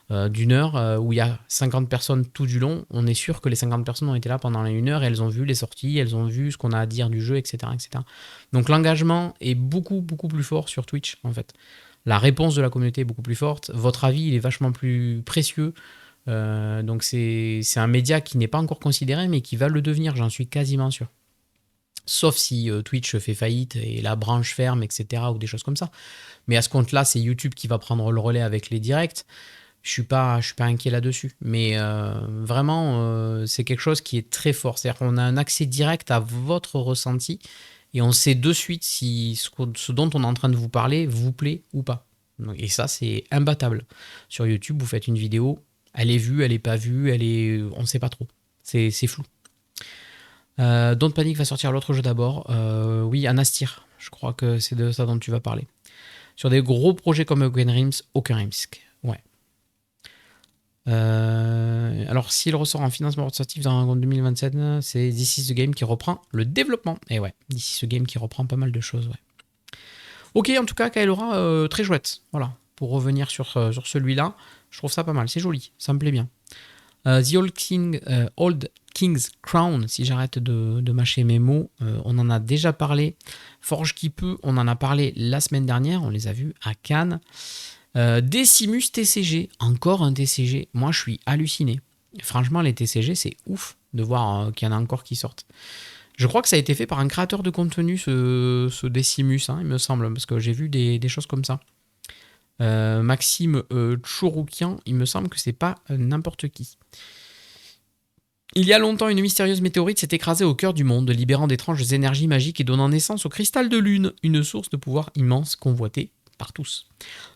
d'une heure où il y a 50 personnes tout du long, on est sûr que les 50 personnes ont été là pendant une heure et elles ont vu les sorties, elles ont vu ce qu'on a à dire du jeu, etc. etc. Donc l'engagement est beaucoup, beaucoup plus fort sur Twitch, en fait. La réponse de la communauté est beaucoup plus forte, votre avis, il est vachement plus précieux. Donc c'est un média qui n'est pas encore considéré, mais qui va le devenir, j'en suis quasiment sûr. Sauf si Twitch fait faillite et la branche ferme, etc. ou des choses comme ça. Mais à ce compte-là, c'est YouTube qui va prendre le relais avec les directs. Je suis pas inquiet là-dessus. Mais vraiment, c'est quelque chose qui est très fort. C'est-à-dire qu'on a un accès direct à votre ressenti et on sait de suite si ce dont on est en train de vous parler vous plaît ou pas. Et ça, c'est imbattable. Sur YouTube, vous faites une vidéo, elle est vue, elle n'est pas vue, on ne sait pas trop. C'est flou. Don't Panic va sortir l'autre jeu d'abord. Oui, Anastir. Je crois que c'est de ça dont tu vas parler. Sur des gros projets comme Open Realms, aucun risque. Ouais. Alors, s'il ressort en financement participatif en 2027, c'est This is the Game qui reprend le développement. Et ouais, This is the Game qui reprend pas mal de choses. Ouais. Ok, en tout cas, Kaelora, très chouette. Voilà. Pour revenir sur celui-là, je trouve ça pas mal. C'est joli. Ça me plaît bien. The Old King's Crown, si j'arrête de mâcher mes mots, on en a déjà parlé. Forge qui peut, on en a parlé la semaine dernière, on les a vus à Cannes. Decimus TCG, encore un TCG. Moi, je suis halluciné. Franchement, les TCG, c'est ouf de voir qu'il y en a encore qui sortent. Je crois que ça a été fait par un créateur de contenu, ce Decimus, il me semble, parce que j'ai vu des choses comme ça. Maxime Tchouroukian, il me semble que c'est pas n'importe qui. Il y a longtemps, une mystérieuse météorite s'est écrasée au cœur du monde, libérant d'étranges énergies magiques et donnant naissance au cristal de lune, une source de pouvoir immense convoitée par tous.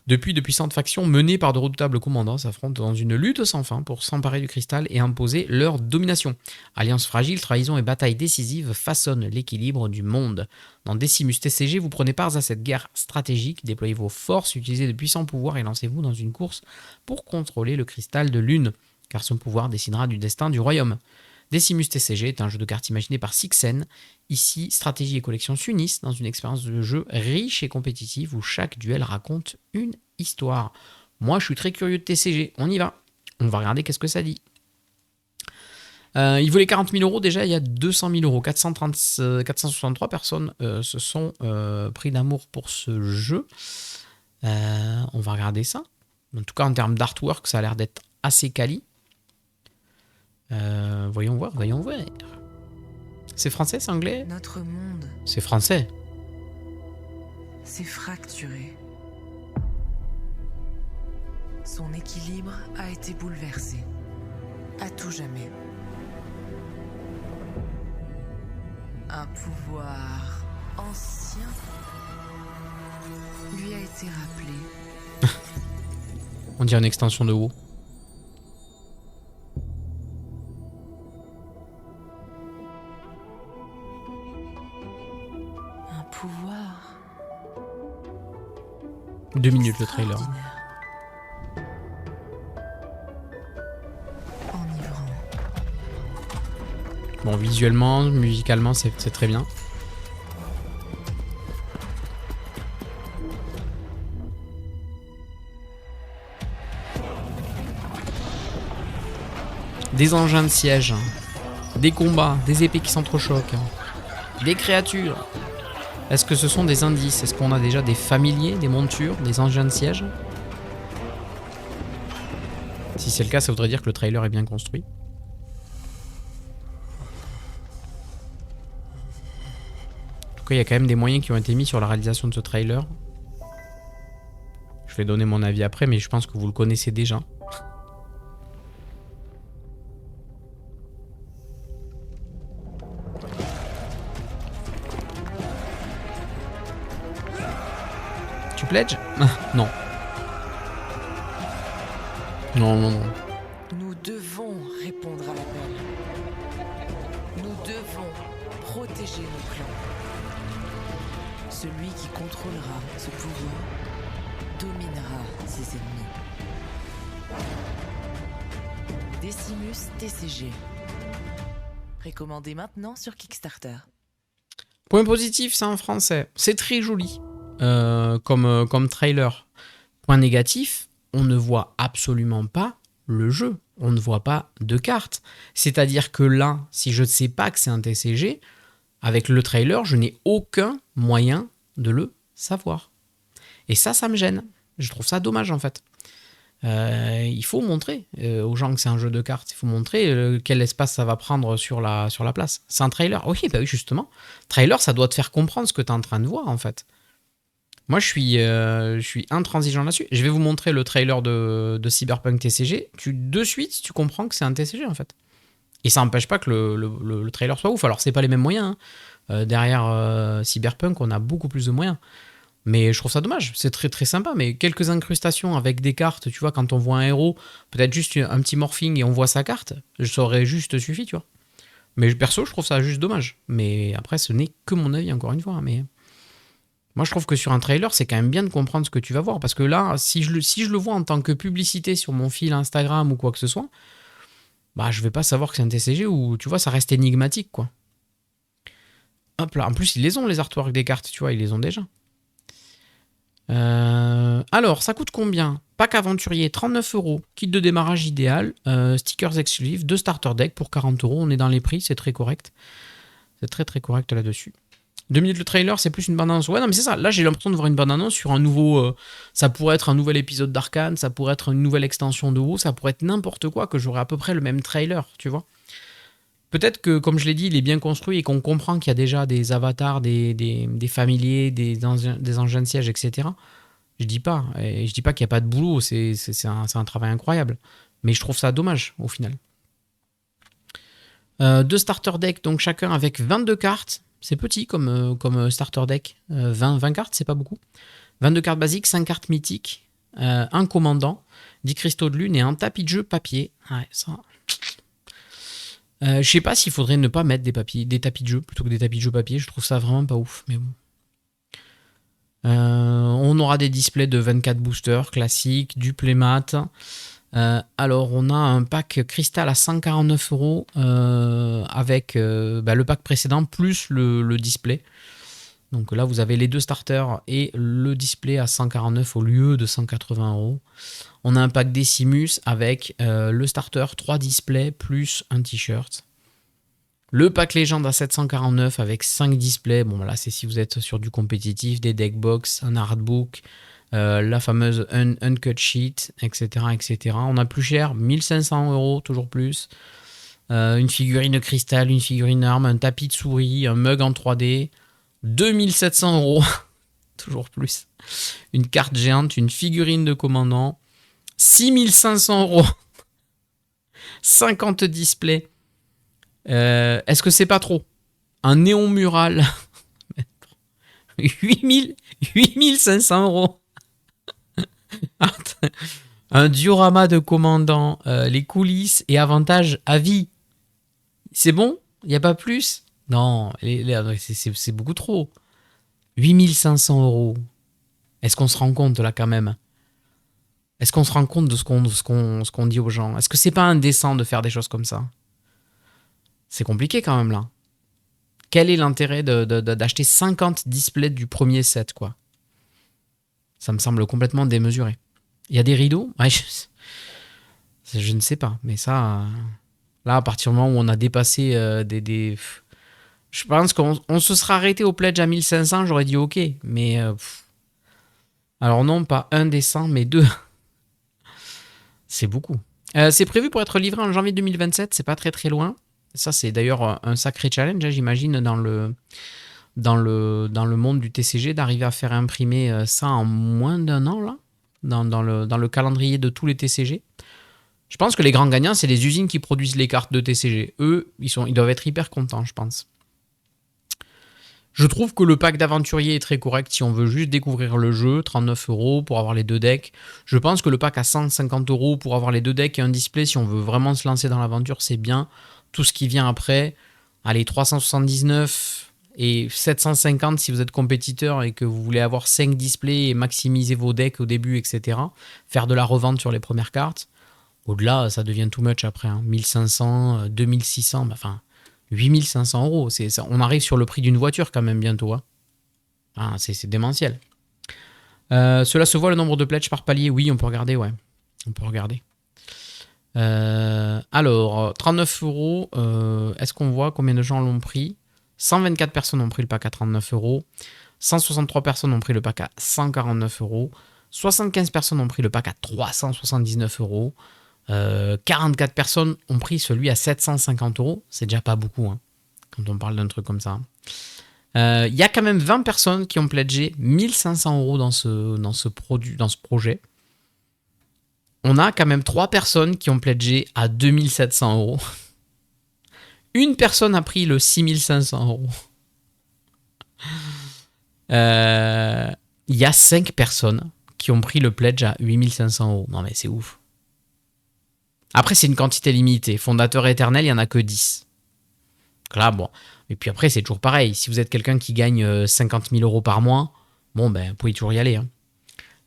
Depuis, de puissantes factions menées par de redoutables commandants s'affrontent dans une lutte sans fin pour s'emparer du cristal et imposer leur domination. Alliance fragile, trahison et bataille décisive façonnent l'équilibre du monde. Dans Decimus TCG, vous prenez part à cette guerre stratégique, déployez vos forces, utilisez de puissants pouvoirs et lancez-vous dans une course pour contrôler le cristal de lune, car son pouvoir décidera du destin du royaume. Decimus TCG est un jeu de cartes imaginé par Sixen. Ici, stratégie et collection s'unissent dans une expérience de jeu riche et compétitive où chaque duel raconte une histoire. Moi, je suis très curieux de TCG. On y va. On va regarder qu'est-ce que ça dit. Il voulait 40 000 euros. Déjà, il y a 200 000 euros. 463 personnes se sont pris d'amour pour ce jeu. On va regarder ça. En tout cas, en termes d'artwork, ça a l'air d'être assez quali. Voyons voir. C'est français, c'est anglais? Notre monde. C'est français. C'est fracturé. Son équilibre a été bouleversé. À tout jamais. Un pouvoir ancien lui a été rappelé. On dirait une extension de WoW. Pouvoir. 2 minutes le trailer. Enivrant. Bon, visuellement, musicalement, c'est très bien. Des engins de siège, des combats, des épées qui s'entrechoquent, des créatures. Est-ce que ce sont des indices? Est-ce qu'on a déjà des familiers, des montures, des engins de siège? Si c'est le cas, ça voudrait dire que le trailer est bien construit. En tout tout cas, il y a quand même des moyens qui ont été mis sur la réalisation de ce trailer. Je vais donner mon avis après, mais je pense que vous le connaissez déjà. Tu pledges? Non. Non. Nous devons répondre à l'appel. Nous devons protéger nos clans. Celui qui contrôlera ce pouvoir dominera ses ennemis. Decimus TCG. Précommandé maintenant sur Kickstarter. Point positif, c'est en français. C'est très joli comme trailer. Point négatif, on ne voit absolument pas le jeu. On ne voit pas de cartes. C'est-à-dire que là, si je ne sais pas que c'est un TCG, avec le trailer, je n'ai aucun moyen de le savoir. Et ça me gêne. Je trouve ça dommage en fait. Il faut montrer aux gens que c'est un jeu de cartes. Il faut montrer quel espace ça va prendre sur la place. C'est un trailer. Oui, bah oui, justement. Trailer, ça doit te faire comprendre ce que tu es en train de voir en fait. Moi, je suis intransigeant là-dessus. Je vais vous montrer le trailer de Cyberpunk TCG. De suite, tu comprends que c'est un TCG en fait. Et ça n'empêche pas que le trailer soit ouf. Alors, c'est pas les mêmes moyens. Derrière Cyberpunk, on a beaucoup plus de moyens. Mais je trouve ça dommage. C'est très très sympa. Mais quelques incrustations avec des cartes, tu vois, quand on voit un héros, peut-être juste un petit morphing et on voit sa carte, ça aurait juste suffi, tu vois. Mais perso, je trouve ça juste dommage. Mais après, ce n'est que mon avis, encore une fois. Mais moi, je trouve que sur un trailer, c'est quand même bien de comprendre ce que tu vas voir. Parce que là, si je le vois en tant que publicité sur mon fil Instagram ou quoi que ce soit, bah, je vais pas savoir que c'est un TCG ou, tu vois, ça reste énigmatique, quoi. Hop là. En plus, ils les ont, les artworks des cartes, tu vois, ils les ont déjà. Alors, ça coûte combien? Pack aventurier, 39 €. Kit de démarrage idéal. Stickers exclusifs, 2 starter deck pour 40 €. On est dans les prix, c'est très correct. C'est très très correct là-dessus. 2 minutes le trailer, c'est plus une bande-annonce. Ouais, non, mais c'est ça. Là, j'ai l'impression de voir une bande-annonce sur un nouveau. Ça pourrait être un nouvel épisode d'Arcane, ça pourrait être une nouvelle extension de WoW, ça pourrait être n'importe quoi, que j'aurais à peu près le même trailer, tu vois. Peut-être que, comme je l'ai dit, il est bien construit et qu'on comprend qu'il y a déjà des avatars, des familiers, des engins de siège, etc. Je dis pas. Et je dis pas qu'il n'y a pas de boulot, c'est un travail incroyable. Mais je trouve ça dommage, au final. 2 starter decks, donc chacun avec 22 cartes. C'est petit comme starter deck. 20 cartes, c'est pas beaucoup. 22 cartes basiques, 5 cartes mythiques, un commandant, 10 cristaux de lune et un tapis de jeu papier. Ouais, ça... je sais pas s'il faudrait ne pas mettre des tapis de jeu plutôt que des tapis de jeu papier. Je trouve ça vraiment pas ouf, mais bon. On aura des displays de 24 boosters classiques, du playmat. Alors, on a un pack cristal à 149 € avec le pack précédent plus le display. Donc là, vous avez les 2 starters et le display à 149 au lieu de 180 €. On a un pack Decimus avec le starter, 3 displays plus un t-shirt. Le pack légende à 749 avec 5 displays. Bon, là, c'est si vous êtes sur du compétitif, des deckbox, un artbook, la fameuse uncut sheet, etc., etc. On a plus cher, 1500 €, toujours plus. Une figurine cristal, une figurine arme, un tapis de souris, un mug en 3D. 2700 €, toujours plus. Une carte géante, une figurine de commandant. 6500 €. 50 displays. Est-ce que c'est pas trop? Un néon mural. 8500 €. Un diorama de commandant. Les coulisses et avantages à vie. C'est bon? Il n'y a pas plus? Non, c'est beaucoup trop. 8500 €. Est-ce qu'on se rend compte là quand même? Est-ce qu'on se rend compte de ce qu'on dit aux gens? Est-ce que c'est pas indécent de faire des choses comme ça? C'est compliqué quand même là. Quel est l'intérêt d'acheter 50 displays du premier set, quoi? Ça me semble complètement démesuré. Il y a des rideaux? Ouais, je ne sais pas. Mais ça, là, à partir du moment où on a dépassé je pense qu'on se sera arrêté au pledge à 1500, j'aurais dit ok. Mais alors non, pas un des 100, mais 2. C'est beaucoup. C'est prévu pour être livré en janvier 2027, c'est pas très très loin. Ça, c'est d'ailleurs un sacré challenge, hein, j'imagine, dans dans le monde du TCG d'arriver à faire imprimer ça en moins d'un an, là, dans le calendrier de tous les TCG. Je pense que les grands gagnants, c'est les usines qui produisent les cartes de TCG. Eux, ils doivent être hyper contents, je pense. Je trouve que le pack d'aventurier est très correct si on veut juste découvrir le jeu, 39 € pour avoir les 2 decks. Je pense que le pack à 150 € pour avoir les 2 decks et un display, si on veut vraiment se lancer dans l'aventure, c'est bien. Tout ce qui vient après, allez, 379 et 750 si vous êtes compétiteur et que vous voulez avoir 5 displays et maximiser vos decks au début, etc. Faire de la revente sur les premières cartes. Au-delà, ça devient too much après. 1500, 2600, enfin... 8500 €. On arrive sur le prix d'une voiture quand même bientôt. C'est démentiel. Cela se voit le nombre de pledges par palier. Oui, on peut regarder, ouais. On peut regarder. Alors, 39 €. Est-ce qu'on voit combien de gens l'ont pris? 124 personnes ont pris le pack à 39 €. 163 personnes ont pris le pack à 149 €. 75 personnes ont pris le pack à 379 €. 44 personnes ont pris celui à 750 €. C'est déjà pas beaucoup quand on parle d'un truc comme ça. Il y a quand même 20 personnes qui ont pledgé 1500 € dans ce projet. On a quand même 3 personnes qui ont pledgé à 2700 €. Une personne a pris le 6500 €. Il y a 5 personnes qui ont pris le pledge à 8500 €. Non mais c'est ouf. Après, c'est une quantité limitée. Fondateur éternel, il n'y en a que 10. Donc là, bon. Et puis après, c'est toujours pareil. Si vous êtes quelqu'un qui gagne 50 000 € par mois, bon, ben, vous pouvez toujours y aller.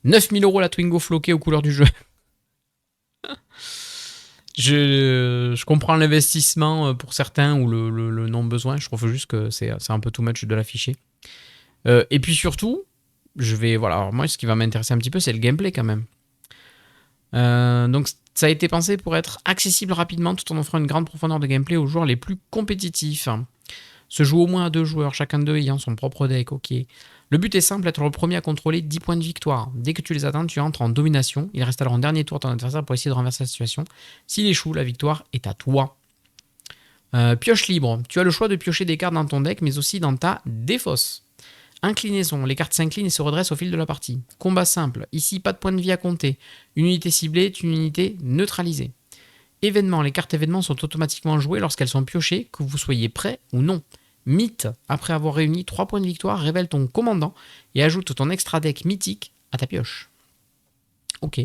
9 000 € la Twingo floquée aux couleurs du jeu. Je comprends l'investissement pour certains ou le non-besoin. Je trouve juste que c'est un peu too much de l'afficher. Et puis surtout, voilà. Alors moi, ce qui va m'intéresser un petit peu, c'est le gameplay quand même. Donc ça a été pensé pour être accessible rapidement tout en offrant une grande profondeur de gameplay aux joueurs les plus compétitifs. Se joue au moins à 2 joueurs, chacun d'eux ayant son propre deck, ok. Le but est simple, être le premier à contrôler 10 points de victoire. Dès que tu les atteins, tu entres en domination. Il reste alors un dernier tour à ton adversaire pour essayer de renverser la situation. S'il échoue, la victoire est à toi. Pioche libre. Tu as le choix de piocher des cartes dans ton deck, mais aussi dans ta défausse. Inclinaison, les cartes s'inclinent et se redressent au fil de la partie. Combat simple, ici pas de points de vie à compter. Une unité ciblée est une unité neutralisée. Événements, les cartes événements sont automatiquement jouées lorsqu'elles sont piochées, que vous soyez prêt ou non. Mythe, après avoir réuni 3 points de victoire, révèle ton commandant et ajoute ton extra deck mythique à ta pioche. Ok.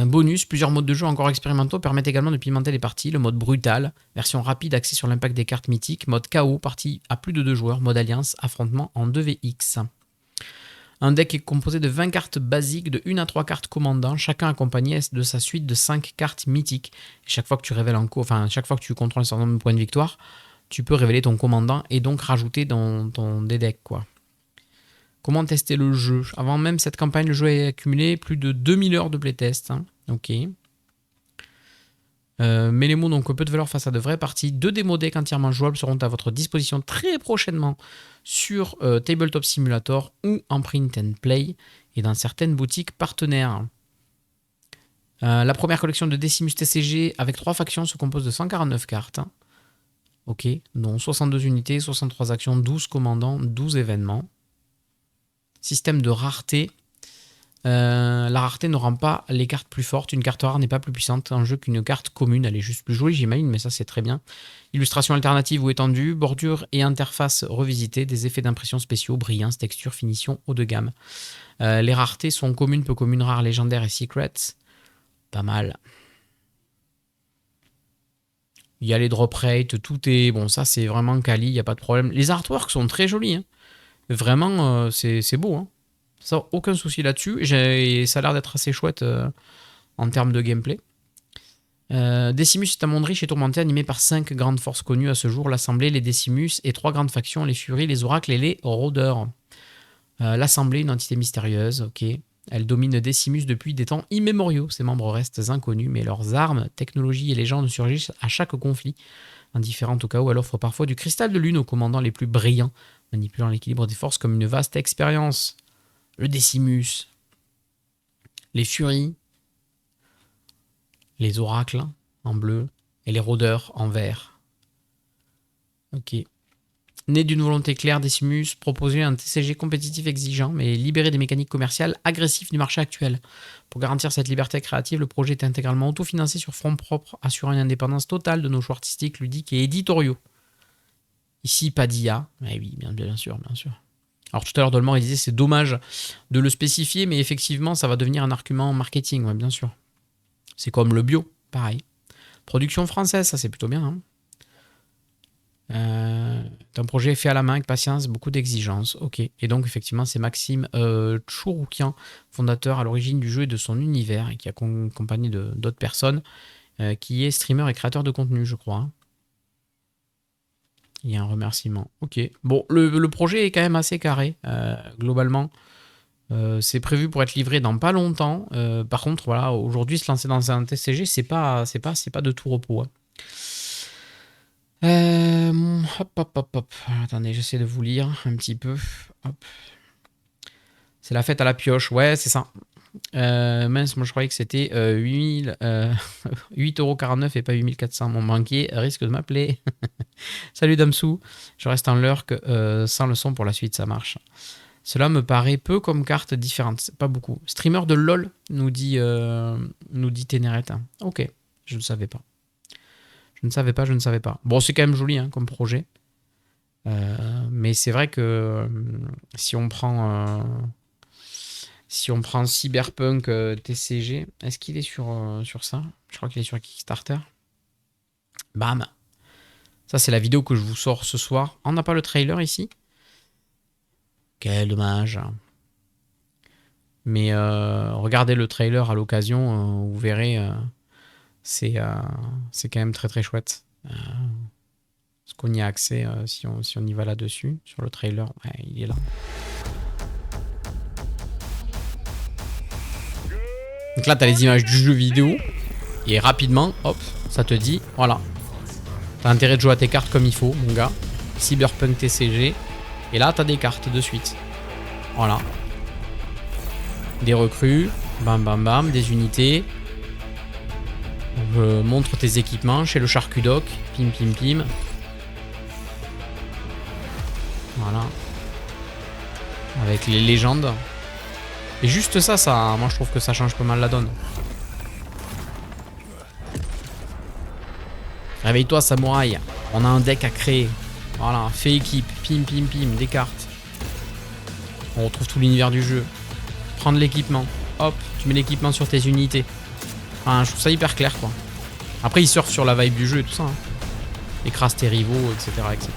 Bonus, plusieurs modes de jeu encore expérimentaux permettent également de pimenter les parties. Le mode brutal, version rapide axée sur l'impact des cartes mythiques. Mode KO, partie à plus de 2 joueurs. Mode alliance, affrontement en 2vx. Un deck est composé de 20 cartes basiques, de 1 à 3 cartes commandant, chacun accompagné de sa suite de 5 cartes mythiques. Et chaque fois que tu révèles chaque fois que tu contrôles un certain nombre de points de victoire, tu peux révéler ton commandant et donc rajouter dans des decks, quoi. Comment tester le jeu? Avant même cette campagne, le jeu a accumulé plus de 2000 heures de playtest. Ok. Mais les mots donc peu de valeur face à de vraies parties. 2 démo decks entièrement jouables seront à votre disposition très prochainement sur Tabletop Simulator ou en print and play et dans certaines boutiques partenaires. La première collection de Decimus TCG avec 3 factions se compose de 149 cartes. Ok, dont 62 unités, 63 actions, 12 commandants, 12 événements. Système de rareté. La rareté ne rend pas les cartes plus fortes. Une carte rare n'est pas plus puissante en jeu qu'une carte commune. Elle est juste plus jolie, j'imagine, mais ça c'est très bien. Illustration alternative ou étendue, bordure et interface revisitée, des effets d'impression spéciaux, brillance, texture, finition haut de gamme. Les raretés sont communes, peu communes, rares, légendaires et secrets. Pas mal. Il y a les drop rates, tout est... Bon, ça c'est vraiment quali, il n'y a pas de problème. Les artworks sont très jolis. Vraiment, c'est beau. Ça, aucun souci là-dessus. Ça a l'air d'être assez chouette en termes de gameplay. Decimus est un monde riche et tourmenté animé par 5 grandes forces connues à ce jour. L'Assemblée, les Decimus et 3 grandes factions, les Furies, les Oracles et les Rôdeurs. L'Assemblée, une entité mystérieuse, ok. Elle domine Decimus depuis des temps immémoriaux. Ses membres restent inconnus, mais leurs armes, technologies et légendes surgissent à chaque conflit. Indifférente au cas où, elle offre parfois du cristal de lune aux commandants les plus brillants, manipulant l'équilibre des forces comme une vaste expérience. Le Decimus, les Furies, les Oracles en bleu et les Rôdeurs en vert. Ok. Né d'une volonté claire, Decimus proposait un TCG compétitif exigeant, mais libéré des mécaniques commerciales agressives du marché actuel. Pour garantir cette liberté créative, le projet est intégralement autofinancé sur fonds propres, assurant une indépendance totale de nos choix artistiques, ludiques et éditoriaux. Ici, pas d'IA. Eh oui, bien sûr, bien sûr. Alors tout à l'heure, Dolmor, il disait c'est dommage de le spécifier, mais effectivement, ça va devenir un argument marketing, ouais, bien sûr. C'est comme le bio, pareil. Production française, ça c'est plutôt bien. Hein. C'est un projet fait à la main avec patience, beaucoup d'exigences. Ok. Et donc effectivement, c'est Maxime Tchouroukian, fondateur à l'origine du jeu et de son univers, et qui a accompagné d'autres personnes, qui est streamer et créateur de contenu, je crois. Hein. Il y a un remerciement. Ok. Bon, le projet est quand même assez carré, globalement. C'est prévu pour être livré dans pas longtemps. Par contre, voilà, aujourd'hui, se lancer dans un TCG, c'est pas de tout repos. Hein. Hop. Attendez, j'essaie de vous lire un petit peu. Hop. C'est la fête à la pioche. Ouais, c'est ça. Mince, moi je croyais que c'était 8,49€ et pas 8400. Mon banquier risque de m'appeler. Salut Damsou. Je reste en lurk sans le son pour la suite, ça marche. Cela me paraît peu comme carte différente. Pas beaucoup. Streamer de LOL, nous dit Ténéret. Ok, je ne savais pas. Je ne savais pas. Bon, c'est quand même joli hein, comme projet. Mais c'est vrai que si on prend Cyberpunk TCG, est-ce qu'il est sur ça? Je crois qu'il est sur Kickstarter. Bam. Ça, c'est la vidéo que je vous sors ce soir. On n'a pas le trailer ici. Quel dommage. Mais regardez le trailer à l'occasion, vous verrez... c'est quand même très très chouette. Est-ce qu'on y a accès si on y va là-dessus, sur le trailer? Ouais, il est là. Donc là, tu as les images du jeu vidéo. Et rapidement, hop, ça te dit, voilà. Tu as intérêt de jouer à tes cartes comme il faut, mon gars. Cyberpunk TCG. Et là, tu as des cartes de suite. Voilà. Des recrues. Bam, bam, bam. Des unités. Montre tes équipements chez le charcudoc. Pim, pim, pim. Voilà. Avec les légendes. Et juste ça, moi je trouve que ça change pas mal la donne. Réveille-toi, samouraï. On a un deck à créer. Voilà, fais équipe. Pim, pim, pim. Des cartes. On retrouve tout l'univers du jeu. Prendre l'équipement. Hop, tu mets l'équipement sur tes unités. Enfin, je trouve ça hyper clair, quoi. Après, ils surfent sur la vibe du jeu et tout ça. Hein. Écrase tes rivaux, etc., etc.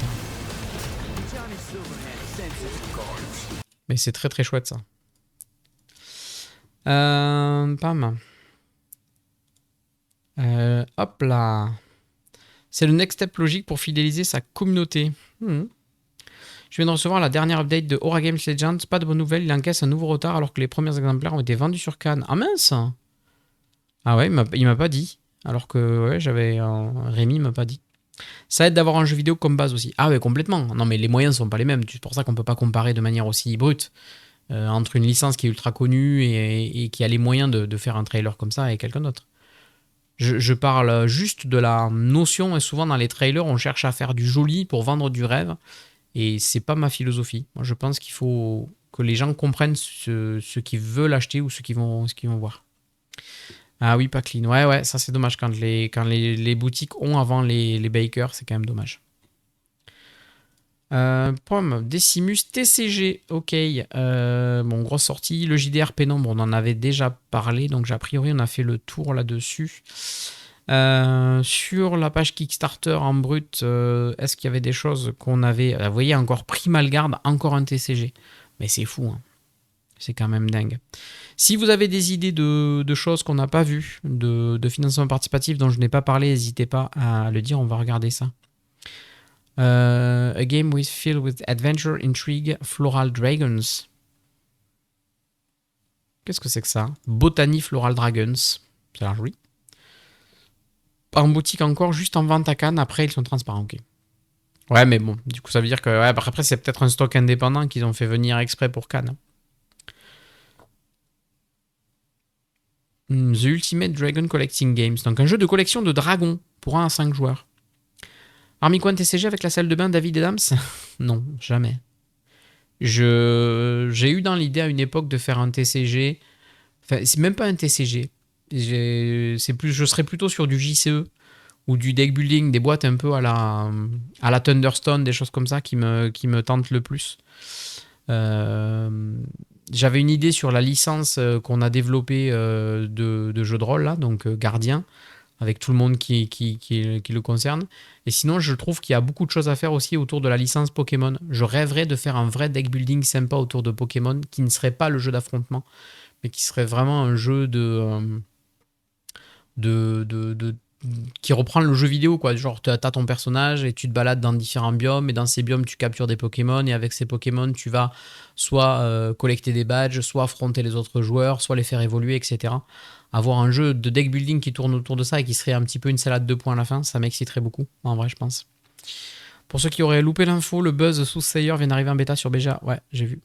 Mais c'est très très chouette, ça. Pam. Hop là. C'est le next step logique pour fidéliser sa communauté. Je viens de recevoir la dernière update de Aura Games Legends. Pas de bonne nouvelle, il encaisse un nouveau retard alors que les premiers exemplaires ont été vendus sur Cannes. Ah mince! Ah ouais, il m'a pas dit. Alors que ouais, Rémi m'a pas dit. Ça aide d'avoir un jeu vidéo comme base aussi. Ah ouais, complètement. Non mais les moyens sont pas les mêmes. C'est pour ça qu'on peut pas comparer de manière aussi brute entre une licence qui est ultra connue et qui a les moyens de faire un trailer comme ça et quelqu'un d'autre. Je parle juste de la notion, et souvent dans les trailers, on cherche à faire du joli pour vendre du rêve, et c'est pas ma philosophie. Moi, je pense qu'il faut que les gens comprennent ce qu'ils veulent acheter ou ce qu'ils vont voir. Ah oui, pas clean. Ouais, ça c'est dommage quand les boutiques ont avant les bakers, c'est quand même dommage. Pomme, Decimus TCG, ok. Bon, grosse sortie. Le JDR Pénombre, on en avait déjà parlé, donc a priori on a fait le tour là-dessus. Sur la page Kickstarter en brut, est-ce qu'il y avait des choses qu'on avait... Vous voyez, encore pris Malgarde, encore un TCG. Mais c'est fou, hein. C'est quand même dingue. Si vous avez des idées de choses qu'on n'a pas vues, de financement participatif dont je n'ai pas parlé, n'hésitez pas à le dire, on va regarder ça. A game filled with adventure, intrigue, floral dragons. Qu'est-ce que c'est que ça? Botany Floral Dragons. Ça a l'air joli. En boutique encore, juste en vente à Cannes. Après, ils sont transparents. Ok. Ouais, mais bon, du coup, ça veut dire que... Ouais, après, c'est peut-être un stock indépendant qu'ils ont fait venir exprès pour Cannes. The Ultimate Dragon Collecting Games. Donc, un jeu de collection de dragons pour 1 à 5 joueurs. Army-Coin TCG avec la salle de bain David Adams? Non, jamais. J'ai eu dans l'idée à une époque de faire un TCG. Enfin, c'est même pas un TCG. Je serais plutôt sur du JCE ou du deck building, des boîtes un peu à la Thunderstone, des choses comme ça qui me tentent le plus. J'avais une idée sur la licence qu'on a développée de jeu de rôle, là, donc Gardien, avec tout le monde qui le concerne. Et sinon, je trouve qu'il y a beaucoup de choses à faire aussi autour de la licence Pokémon. Je rêverais de faire un vrai deck building sympa autour de Pokémon, qui ne serait pas le jeu d'affrontement, mais qui serait vraiment un jeu qui reprend le jeu vidéo, quoi. Genre, tu as ton personnage et tu te balades dans différents biomes, et dans ces biomes, tu captures des Pokémon, et avec ces Pokémon, tu vas soit collecter des badges, soit affronter les autres joueurs, soit les faire évoluer, etc. Avoir un jeu de deck building qui tourne autour de ça et qui serait un petit peu une salade de points à la fin, ça m'exciterait beaucoup, en vrai, je pense. Pour ceux qui auraient loupé l'info, le buzz Soothsayer vient d'arriver en bêta sur BGA. Ouais, j'ai vu.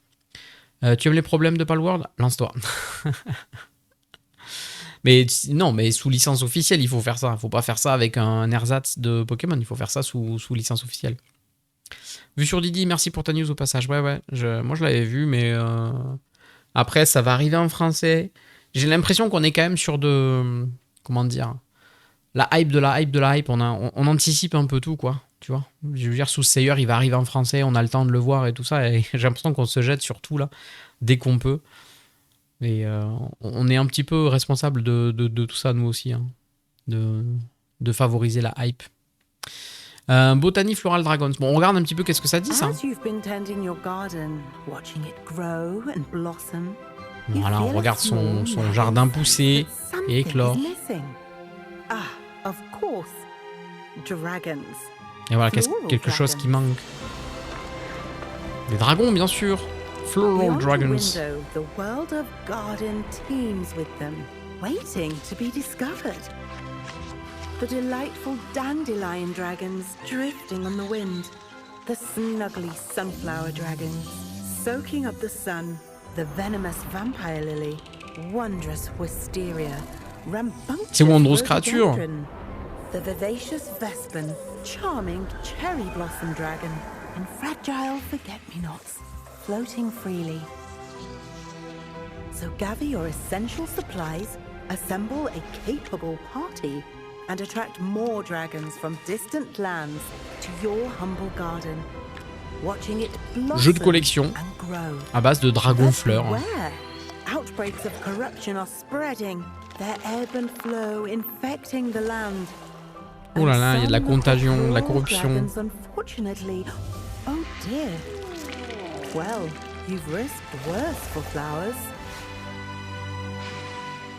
Tu aimes les problèmes de Palworld? Lance-toi. Mais non, mais sous licence officielle, il faut faire ça. Il ne faut pas faire ça avec un ersatz de Pokémon. Il faut faire ça sous licence officielle. Vu sur Didi, merci pour ta news au passage. Ouais. Moi, je l'avais vu, mais après, ça va arriver en français. J'ai l'impression qu'on est quand même sur de... Comment dire? La hype de la hype de la hype. On anticipe un peu tout, quoi. Tu vois? Je veux dire, Soothsayer, il va arriver en français. On a le temps de le voir et tout ça. Et j'ai l'impression qu'on se jette sur tout, là, dès qu'on peut. Et on est un petit peu responsable de tout ça, nous aussi, hein, de favoriser la hype. Botany Floral Dragons. Bon, on regarde un petit peu qu'est-ce que ça dit, ça. Voilà, on regarde son jardin pousser et éclore. Et voilà, quelque chose qui manque. Des dragons, bien sûr. Floral Dragons. The world of garden teems with them, waiting to be discovered. The delightful dandelion dragons drifting on the wind. The snuggly sunflower dragons soaking up the sun. The venomous vampire lily. Wondrous wisteria. C'est Wondrous créature. The vivacious vespen. Charming cherry blossom dragon. And fragile forget-me-nots. Floating freely. So gather your essential supplies, assemble a capable party, and attract more dragons from distant lands to your humble garden. Watching it blossom Jeu de collection and grow. À base de dragons fleurs. Outbreaks of corruption are spreading, their ebb and flow infecting the land. Oh là là, il y a de la contagion, de la corruption. Unfortunately, oh dear. Well, you've risked worse for flowers.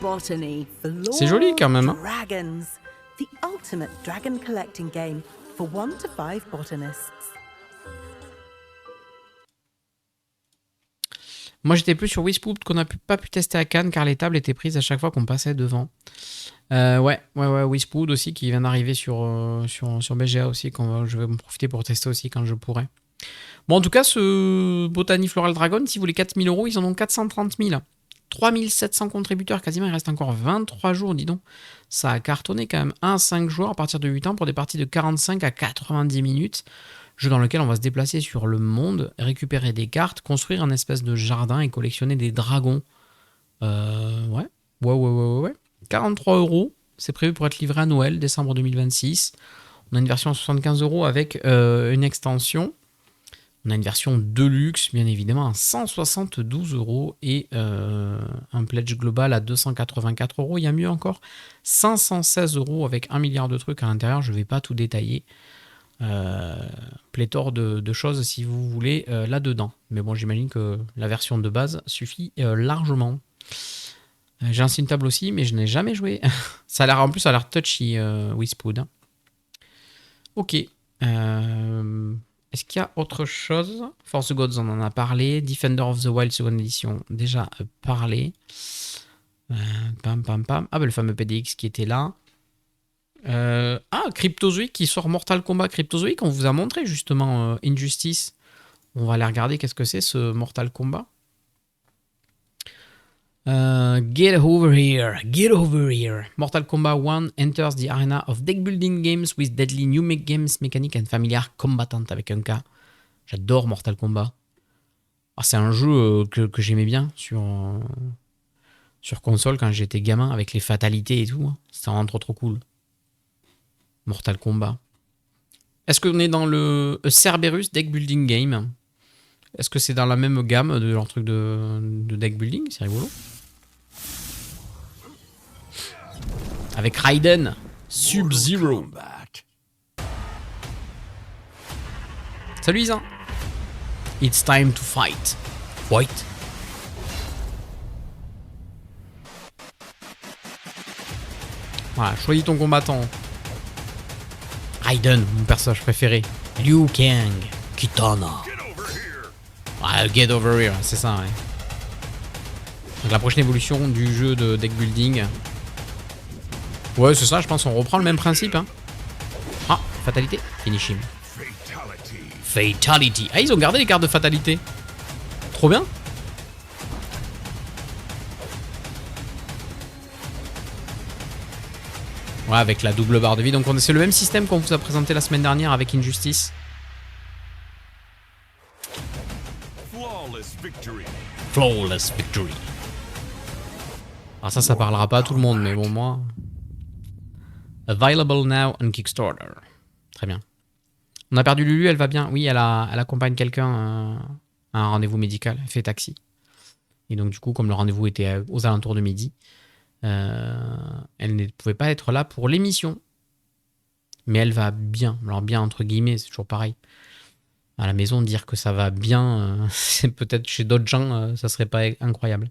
Botany, c'est joli quand même. Hein. Dragons, the ultimate dragon collecting game for 1 to 5 botanists. Moi, j'étais plus sur Wispoop qu'on n'a pas pu tester à Cannes car les tables étaient prises à chaque fois qu'on passait devant. Ouais, Wispoop aussi qui vient d'arriver sur BGA aussi. Je vais me profiter pour tester aussi quand je pourrai. Bon, en tout cas, ce Botany Floral Dragon, si vous voulez 4 000 €, ils en ont 430 000. 3 700 contributeurs, quasiment, il reste encore 23 jours, dis donc. Ça a cartonné quand même. 1 à 5 joueurs à partir de 8 ans pour des parties de 45 à 90 minutes. Jeu dans lequel on va se déplacer sur le monde, récupérer des cartes, construire un espèce de jardin et collectionner des dragons. Ouais. 43 €, c'est prévu pour être livré à Noël, décembre 2026. On a une version à 75 € avec une extension. On a une version Deluxe, bien évidemment, à 172 € et un pledge global à 284 €. Il y a mieux encore, 516 € avec 1 milliard de trucs à l'intérieur. Je ne vais pas tout détailler. Pléthore de choses si vous voulez là-dedans. Mais bon, j'imagine que la version de base suffit largement. J'ai lancé une table aussi, mais je n'ai jamais joué. En plus, ça a l'air touchy, Wispood. Ok. Est-ce qu'il y a autre chose? Force Gods, on en a parlé. Defender of the Wild, seconde édition, déjà parlé. Pam. Ah, le fameux PDX qui était là. Cryptozoic qui sort Mortal Kombat. Cryptozoic, on vous a montré justement Injustice. On va aller regarder qu'est-ce que c'est ce Mortal Kombat. Get over here, get over here. Mortal Kombat 1 enters the arena of deck building games with deadly new games mechanic and familiar combatant avec un K. J'adore Mortal Kombat. Ah, c'est un jeu que j'aimais bien sur console quand j'étais gamin avec les fatalités et tout. C'est vraiment trop cool. Mortal Kombat. Est-ce qu'on est dans le Cerberus deck building game? Est-ce que c'est dans la même gamme de leur truc de deck building? C'est rigolo. Avec Raiden, Sub-Zero. Salut Isa. It's time to fight. Fight. Voilà, choisis ton combattant. Raiden, mon personnage préféré. Liu Kang, Kitana. Ouais, get over here, c'est ça, ouais. Donc la prochaine évolution du jeu de deck building. Ouais, c'est ça, je pense qu'on reprend le même principe. Hein. Ah, fatalité, finish him. Fatality. Ah, ils ont gardé les cartes de fatalité. Trop bien. Ouais, avec la double barre de vie. Donc c'est le même système qu'on vous a présenté la semaine dernière avec Injustice. Flawless victory. Alors ça parlera pas à tout le monde, mais bon, moi... Available now on Kickstarter. Très bien. On a perdu Lulu, elle va bien. Oui, elle accompagne quelqu'un à un rendez-vous médical. Elle fait taxi. Et donc du coup, comme le rendez-vous était aux alentours de midi, elle ne pouvait pas être là pour l'émission. Mais elle va bien. Alors bien entre guillemets, c'est toujours pareil. À la maison, dire que ça va bien, c'est peut-être chez d'autres gens, ça serait pas incroyable.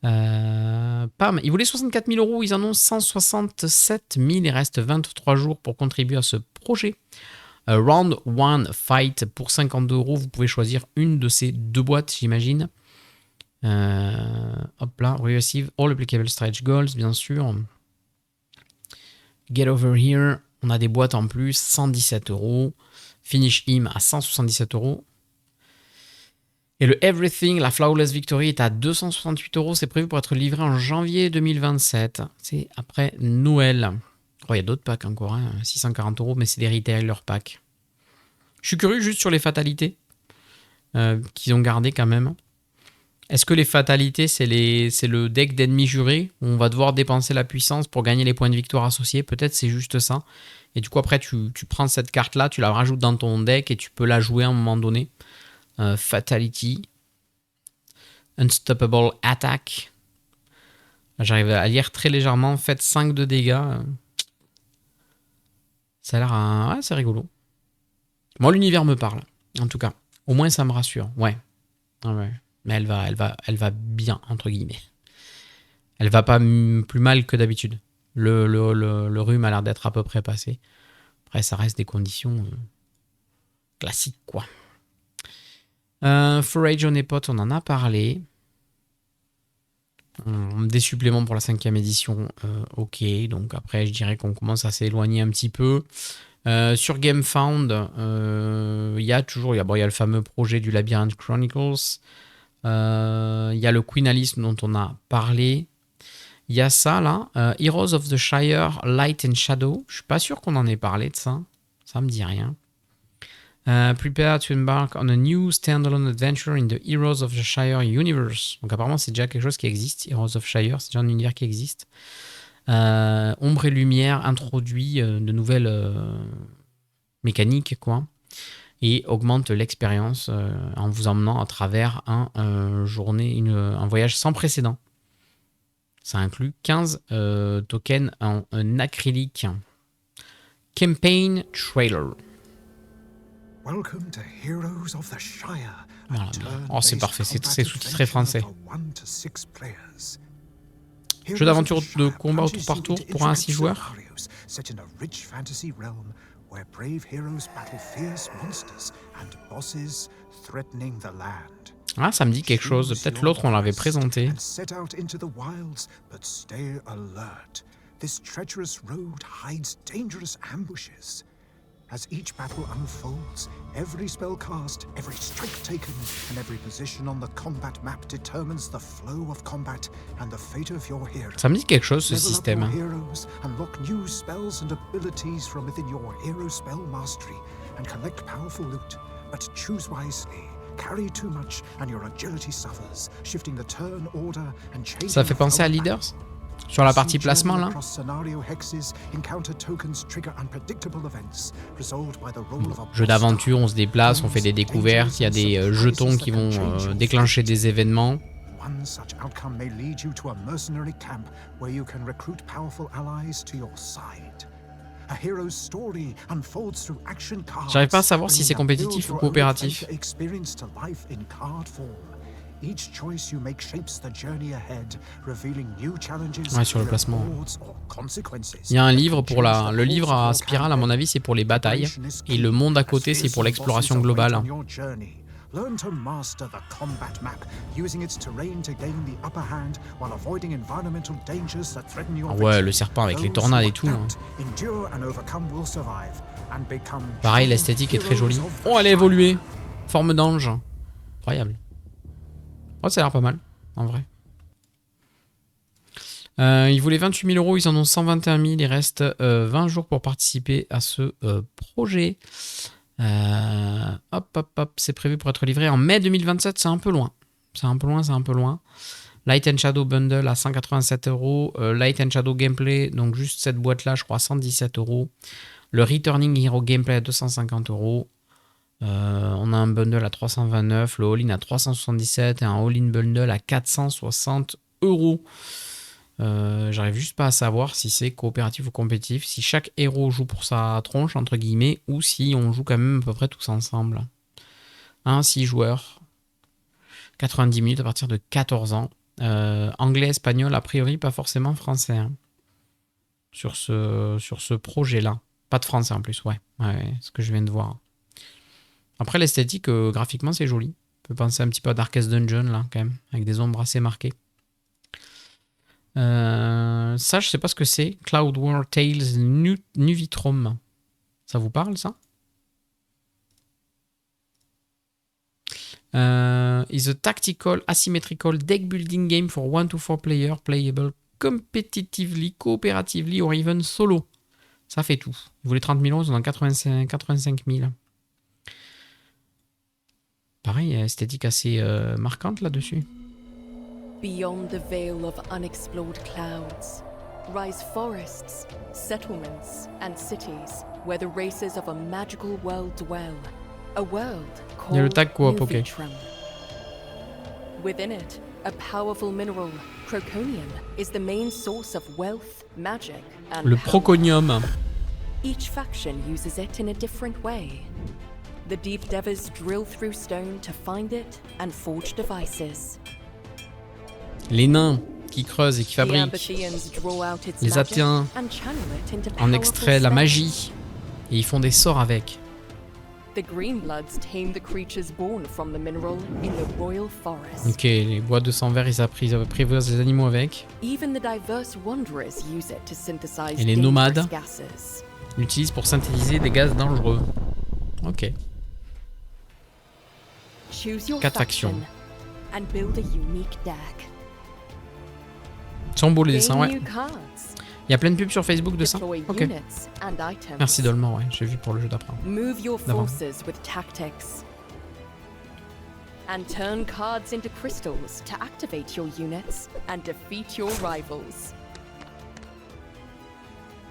Pam, ils voulaient 64 000 €, ils en ont 167 000. Il reste 23 jours pour contribuer à ce projet. Round 1 Fight pour 52 €. Vous pouvez choisir une de ces deux boîtes, j'imagine. Hop là, receive all applicable stretch goals, bien sûr. Get over here, on a des boîtes en plus, 117 €. Finish him à 177 €. Et le Everything, la Flawless Victory, est à 268 €. C'est prévu pour être livré en janvier 2027. C'est après Noël. Oh, il y a d'autres packs encore, hein, 640 €, mais c'est des retailer packs. Je suis curieux juste sur les fatalités qu'ils ont gardées quand même. Est-ce que les fatalités, c'est le deck d'ennemis jurés où on va devoir dépenser la puissance pour gagner les points de victoire associés? Peut-être c'est juste ça. Et du coup, après, tu prends cette carte-là, tu la rajoutes dans ton deck et tu peux la jouer à un moment donné. Fatality. Unstoppable Attack. J'arrive à lire très légèrement. Faites 5 de dégâts. Ça a l'air... Ouais, c'est rigolo. Moi, l'univers me parle. En tout cas. Au moins, ça me rassure. Ouais. Ouais. Mais elle va bien, entre guillemets. Elle va pas plus mal que d'habitude. Le rhume a l'air d'être à peu près passé. Après, ça reste des conditions classiques, quoi. Forage on Epot, on en a parlé. Des suppléments pour la 5e édition, ok. Donc après, je dirais qu'on commence à s'éloigner un petit peu. Sur GameFound, il y a le fameux projet du Labyrinth Chronicles. Il y a le Queen Alice dont on a parlé. Il y a ça là, Heroes of the Shire, Light and Shadow. Je suis pas sûr qu'on en ait parlé de ça. Ça me dit rien. Prepare to embark on a new standalone adventure in the Heroes of the Shire universe. Donc apparemment c'est déjà quelque chose qui existe. Heroes of Shire, c'est déjà un univers qui existe. Ombre et lumière introduit de nouvelles mécaniques, quoi. Et augmente l'expérience en vous emmenant à travers un voyage sans précédent. Ça inclut 15 tokens en acrylique. Campaign Trailer. Welcome to Heroes of the Shire. Voilà. Oh, c'est parfait, c'est sous-titré français. Jeu d'aventure de combat au tour par tour pour 1 à 6 joueurs. Where brave heroes battle fierce monsters and bosses threatening the land. Ah, ça me dit quelque chose. Peut-être l'autre, on l'avait présenté. Set out into the wilds, but stay alert. This treacherous road hides dangerous ambushes. As each battle unfolds, every spell cast, every strike taken, and every position on the combat map determines the flow of combat and the fate of your hero. Ça me dit quelque chose, ce Level up système. your heroes, unlock new spells and abilities from within your hero spell mastery, and collect powerful loot. But choose wisely. Carry too much, and your agility suffers, shifting the turn order and changing. Ça fait penser à Leaders sur la partie placement là. Jeu d'aventure, on se déplace, on fait des découvertes, il y a des jetons qui vont déclencher des événements. One such outcome may lead you to a mercenary camp where you can recruit powerful allies to your side. A hero's story unfolds through action cards. J'arrive pas à savoir si c'est compétitif ou coopératif. Experience to life in card form. Each choice you make shapes the journey ahead, revealing new challenges, Ouais, sur le placement. rewards, or consequences. Il y a un livre pour le livre à spirale, à mon avis, c'est pour les batailles. Et le monde à côté, c'est pour l'exploration globale. Learn to master the combat map, using its terrain to gain the upper hand while avoiding environmental dangers that threaten your Ah ouais, le serpent avec les tornades et tout. Hein. Endure and overcome will survive and become Pareil, l'esthétique est très jolie. Oh, elle a évolué. Forme d'ange. Incroyable. Oh, ça a l'air pas mal, en vrai. Ils voulaient 28 000 €, ils en ont 121 000. Il reste 20 jours pour participer à ce projet. Hop, c'est prévu pour être livré en mai 2027, c'est un peu loin. C'est un peu loin. Light and Shadow Bundle à 187 €. Light and Shadow Gameplay, donc juste cette boîte-là, je crois, 117 €. Le Returning Hero Gameplay à 250 €. On a un bundle à 329, le all-in à 377 et un all-in bundle à 460 €. J'arrive juste pas à savoir si c'est coopératif ou compétitif, si chaque héros joue pour sa tronche, entre guillemets, ou si on joue quand même à peu près tous ensemble. 6 joueurs, 90 minutes à partir de 14 ans. Anglais, espagnol, a priori pas forcément français. Hein. Sur ce projet-là. Pas de français en plus, ouais, ce que je viens de voir. Après, l'esthétique, graphiquement, c'est joli. On peut penser un petit peu à Darkest Dungeon, là, quand même, avec des ombres assez marquées. Ça, je sais pas ce que c'est. Cloud War Tales Nuvitrum. Ça vous parle, ça? Is a tactical, asymmetrical deck building game for 1 to 4 players, playable competitively, cooperatively, or even solo. Ça fait tout. Ils voulaient 30 000 €, ils en ont 85 000. Pareil, esthétique assez marquante là-dessus. Beyond the veil of unexplored clouds, rise forests, settlements, and cities where the races of a magical world dwell. A world Il y a le called tag coop, ok. Nuvitrum. Within it, a powerful mineral, Proconium, is the main source of wealth, magic, and Le power. Proconium. Each faction uses it in a different way. The Deep Devers drill through stone to find it and forge devices. Les nains qui creusent et qui The fabriquent. Ambathians draw out its Les magic Athéens and channel it into en powerful extrait la spells. magie. Et ils font des sorts avec. The Greenbloods tame the creatures born from the mineral in the Royal Forest. Ok, les bois de sang vert, ils apprivoisent les animaux avec. Even the diverse wanderers use it to synthesize Et les dangerous nomades gases. l'utilisent pour synthétiser des gaz dangereux. Ok. Choose your 4 faction factions. and build a unique deck. Ils sont beaux les dessins, Gain ouais. new cards. Il y a plein de pubs sur Facebook de ça. Deploy Ok. units and items. Merci Dolman, ouais, j'ai vu pour le jeu d'après. Move your D'avant. forces with tactics. And turn cards into crystals to activate your units and defeat your rivals.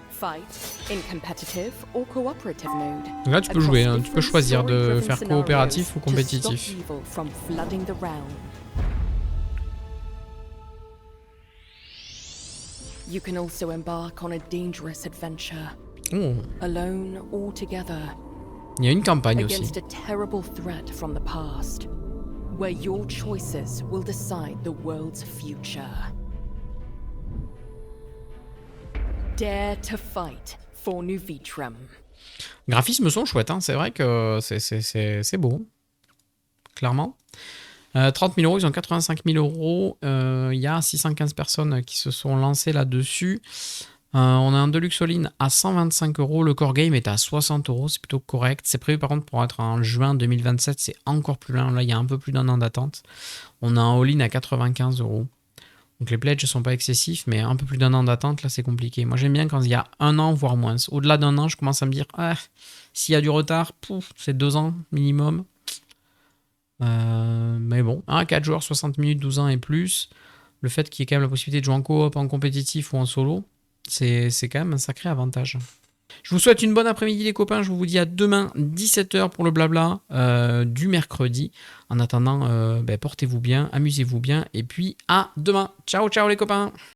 Fight in competitive or cooperative mode. Donc là, tu peux across jouer, hein, tu different peux choisir de story-driven faire scenarios coopératif ou to compétitif. stop evil from flooding the realm. You can also embark on a dangerous adventure, Oh, alone or together, il y a une campagne aussi. against a terrible threat from the past, where your choices will decide the world's future. Dare to fight for Nuvitrum. Graphismes sont chouettes, hein. C'est vrai que c'est beau. Clairement. 30 000 €, ils ont 85 000 €. Il y a 615 personnes qui se sont lancées là-dessus. On a un Deluxe All-in à 125 €. Le Core Game est à 60 €. C'est plutôt correct. C'est prévu par contre pour être en juin 2027. C'est encore plus loin. Là, il y a un peu plus d'1 an d'attente. On a un All-in à 95 €. Donc les pledges ne sont pas excessifs, mais un peu plus d'1 an d'attente, là, c'est compliqué. Moi, j'aime bien quand il y a 1 an, voire moins. Au-delà d'1 an, je commence à me dire, s'il y a du retard, c'est 2 ans minimum. Mais bon, 4 joueurs, 60 minutes, 12 ans et plus. Le fait qu'il y ait quand même la possibilité de jouer en coop, en compétitif ou en solo, c'est quand même un sacré avantage. Je vous souhaite une bonne après-midi les copains. Je vous dis à demain 17 h pour le blabla du mercredi. En attendant, portez-vous bien, amusez-vous bien. Et puis à demain. Ciao, ciao les copains.